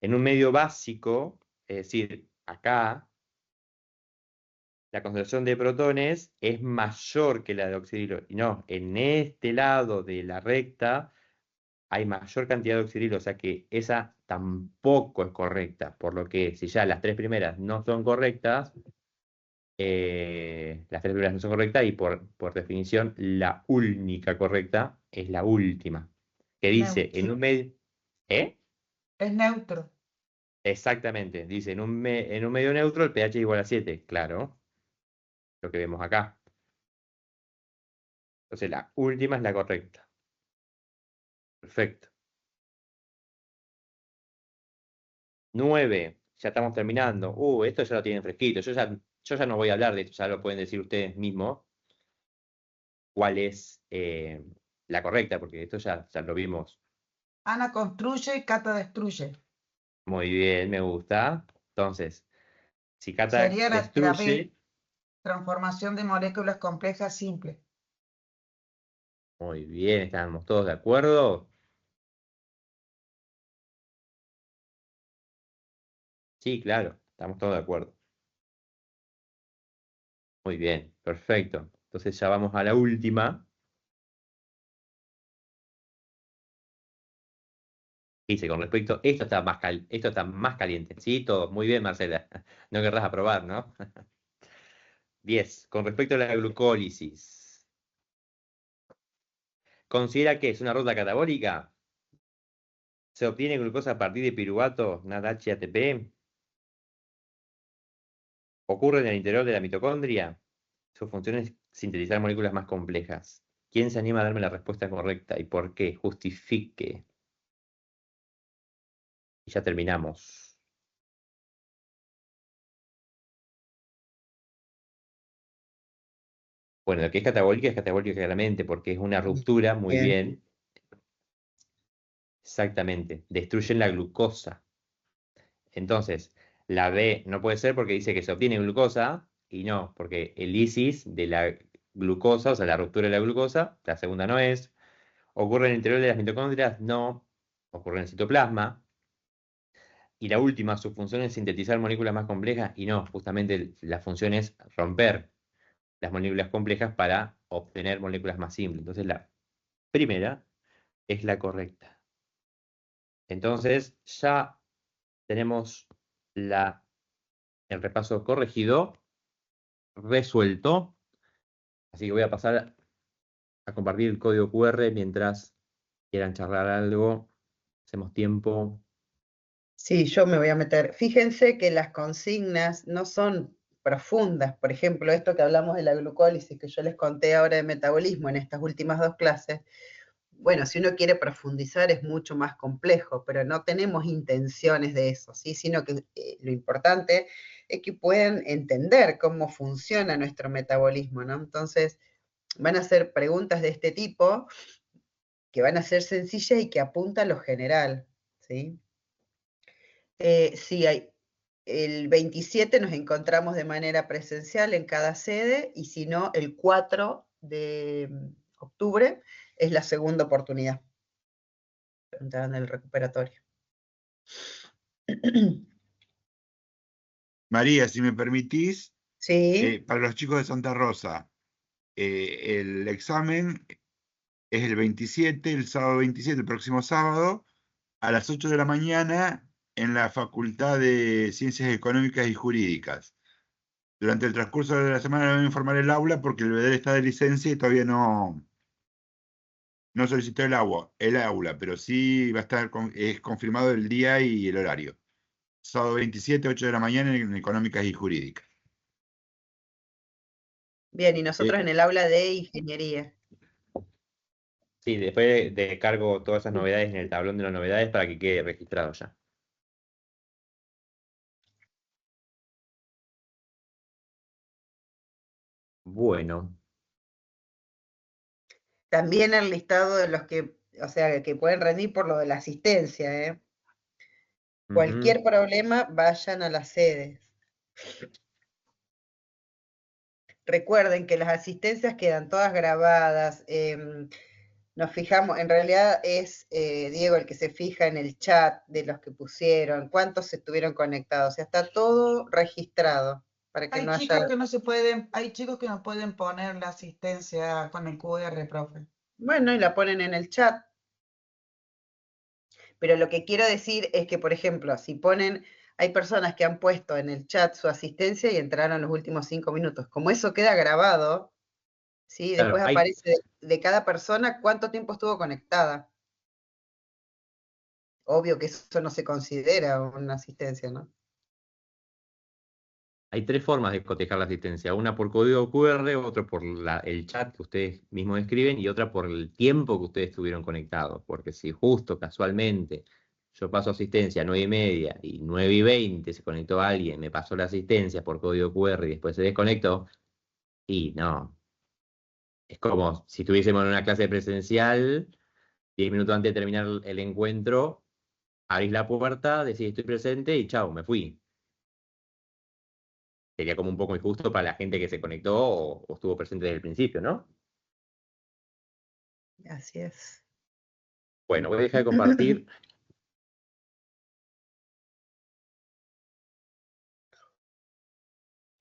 en un medio básico, es decir, acá, la concentración de protones es mayor que la de oxidrilos. Y no, en este lado de la recta hay mayor cantidad de oxidrilos, o sea que esa tampoco es correcta. Por lo que si ya las tres primeras no son correctas, las tres primeras no son correctas y por definición la única correcta es la última. Que dice, Neutro. en un medio... ¿Eh? Es neutro. Exactamente, dice, en un medio neutro el pH es igual a 7, claro, lo que vemos acá. Entonces la última es la correcta. Perfecto. 9, ya estamos terminando. Esto ya lo tienen fresquito. Yo Yo ya no voy a hablar de esto, ya lo pueden decir ustedes mismos cuál es la correcta, porque esto ya lo vimos. Ana construye, Cata destruye. Muy bien, me gusta. Entonces, si Cata Sería la B, destruye, transformación de moléculas complejas simples. muy bien, estamos todos de acuerdo. Sí, claro, estamos todos de acuerdo. Muy bien, perfecto. Entonces ya vamos a la última. Dice, con respecto, esto está más caliente. Sí, todo. Muy bien, Marcela. No querrás aprobar, ¿no? 10. Con respecto a la glucólisis. ¿Considera que es una ruta catabólica? ¿Se obtiene glucosa a partir de piruvato, NADH y ATP? ¿Ocurre en el interior de la mitocondria? Su función es sintetizar moléculas más complejas. ¿Quién se anima a darme la respuesta correcta y por qué? Justifique. Y ya terminamos. Bueno, lo que es catabólica claramente, porque es una ruptura, muy Bien. bien. Exactamente, destruyen la glucosa. Entonces, la B no puede ser porque dice que se obtiene glucosa, y no, porque el lisis de la glucosa, o sea, la ruptura de la glucosa, la segunda no es. ¿Ocurre en el interior de las mitocondrias? No. Ocurre en el citoplasma. Y la última, su función es sintetizar moléculas más complejas, y no, justamente la función es romper las moléculas complejas para obtener moléculas más simples. Entonces, la primera es la correcta. Entonces, ya tenemos el repaso corregido, resuelto. Así que voy a pasar a compartir el código QR mientras quieran charlar algo. Hacemos tiempo. Sí, yo me voy a meter. Fíjense que las consignas no son profundas. Por ejemplo, esto que hablamos de la glucólisis, que yo les conté ahora de metabolismo en estas últimas dos clases, bueno, si uno quiere profundizar es mucho más complejo, pero no tenemos intenciones de eso, ¿sí? Sino que lo importante es que puedan entender cómo funciona nuestro metabolismo, ¿no? Entonces, van a ser preguntas de este tipo que van a ser sencillas y que apuntan a lo general, ¿sí? Sí, el 27 nos encontramos de manera presencial en cada sede y si no, el 4 de octubre es la segunda oportunidad. Preguntaban del recuperatorio. María, si me permitís, Sí, para los chicos de Santa Rosa, el examen es el 27, el sábado 27, el próximo sábado, a las 8 de la mañana en la Facultad de Ciencias Económicas y Jurídicas. Durante el transcurso de la semana le voy a informar el aula porque el BEDER está de licencia y todavía no solicitó el aula, pero sí va a estar es confirmado el día y el horario. Sábado 27, 8 de la mañana en Económicas y Jurídicas. bien, y nosotros en el aula de ingeniería. Sí, después de cargo todas esas novedades en el tablón de las novedades para que quede registrado ya. Bueno, También el listado de los que, o sea, que pueden rendir por lo de la asistencia, ¿eh? Cualquier problema, vayan a las sedes. Recuerden que las asistencias quedan todas grabadas. Nos fijamos, en realidad es Diego el que se fija en el chat de los que pusieron, cuántos estuvieron conectados. O sea, está todo registrado para que Hay no haya. chicos que no se pueden, hay chicos que no pueden poner la asistencia con el QR, profe. Bueno, y la ponen en el chat. Pero lo que quiero decir es que, por ejemplo, si ponen, hay personas que han puesto en el chat su asistencia y entraron los últimos 5 minutos. Como eso queda grabado, ¿sí? claro, Después aparece de cada persona cuánto tiempo estuvo conectada. Obvio que eso no se considera una asistencia, ¿no? hay tres formas de cotejar la asistencia. Una por código QR, otra por el chat que ustedes mismos escriben y otra por el tiempo que ustedes estuvieron conectados. Porque si justo, casualmente, yo paso asistencia a 9:30 y 9:20 se conectó alguien, me pasó la asistencia por código QR y después se desconectó, y no. Es como si estuviésemos en una clase presencial, 10 minutos antes de terminar el encuentro, abrís la puerta, decís estoy presente y chao, me fui. Sería como un poco injusto para la gente que se conectó o estuvo presente desde el principio, ¿no? Así es. Bueno, voy a dejar de compartir.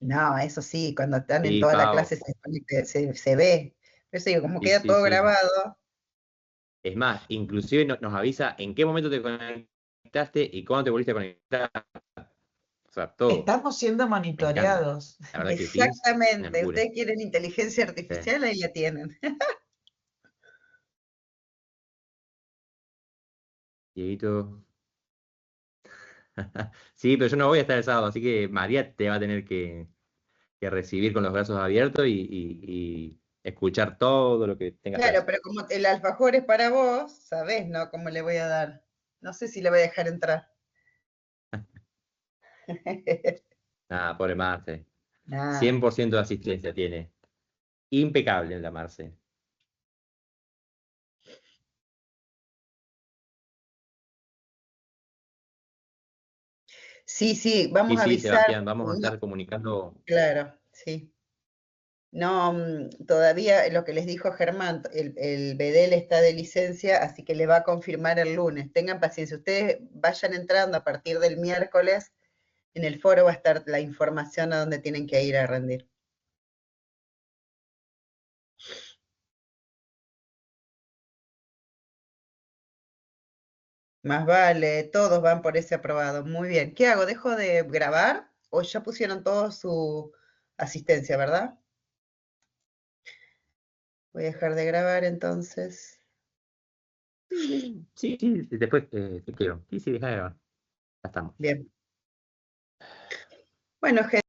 No, eso sí, cuando están en Sí, toda la Pau. clase se ve. Por eso digo, como Sí, queda sí, todo sí. grabado. Es más, inclusive nos avisa en qué momento te conectaste y cuándo te volviste a conectar. O sea, todo. Estamos siendo Me encanta. monitoreados. La verdad que Teams, una Exactamente. locura. Ustedes quieren inteligencia Sí. artificial, ahí la tienen. Dieguito. Sí, pero yo no voy a estar el sábado, así que María te va a tener que recibir con los brazos abiertos y escuchar todo lo que tengas para Claro, decir. pero como el alfajor es para vos, sabés, ¿no? ¿Cómo le voy a dar? No sé si le voy a dejar entrar. Nada, pobre Marce. Nada. 100% de asistencia tiene. Impecable en la Marce. Sí, sí, Sí, vamos a sí, avisar. Sebastián, vamos a No, estar comunicando. claro, sí. No, todavía lo que les dijo Germán, el Bedel está de licencia, así que le va a confirmar el lunes. Tengan paciencia, ustedes vayan entrando a partir del miércoles, en el foro va a estar la información a dónde tienen que ir a rendir. Más vale, todos van por ese aprobado. Muy bien. ¿Qué hago? ¿Dejo de grabar? ¿O ya pusieron todos su asistencia, verdad? Voy a dejar de grabar entonces. Sí, sí, después te quiero. Sí, sí, deja de grabar. Ya estamos. Bien. Bueno, gente.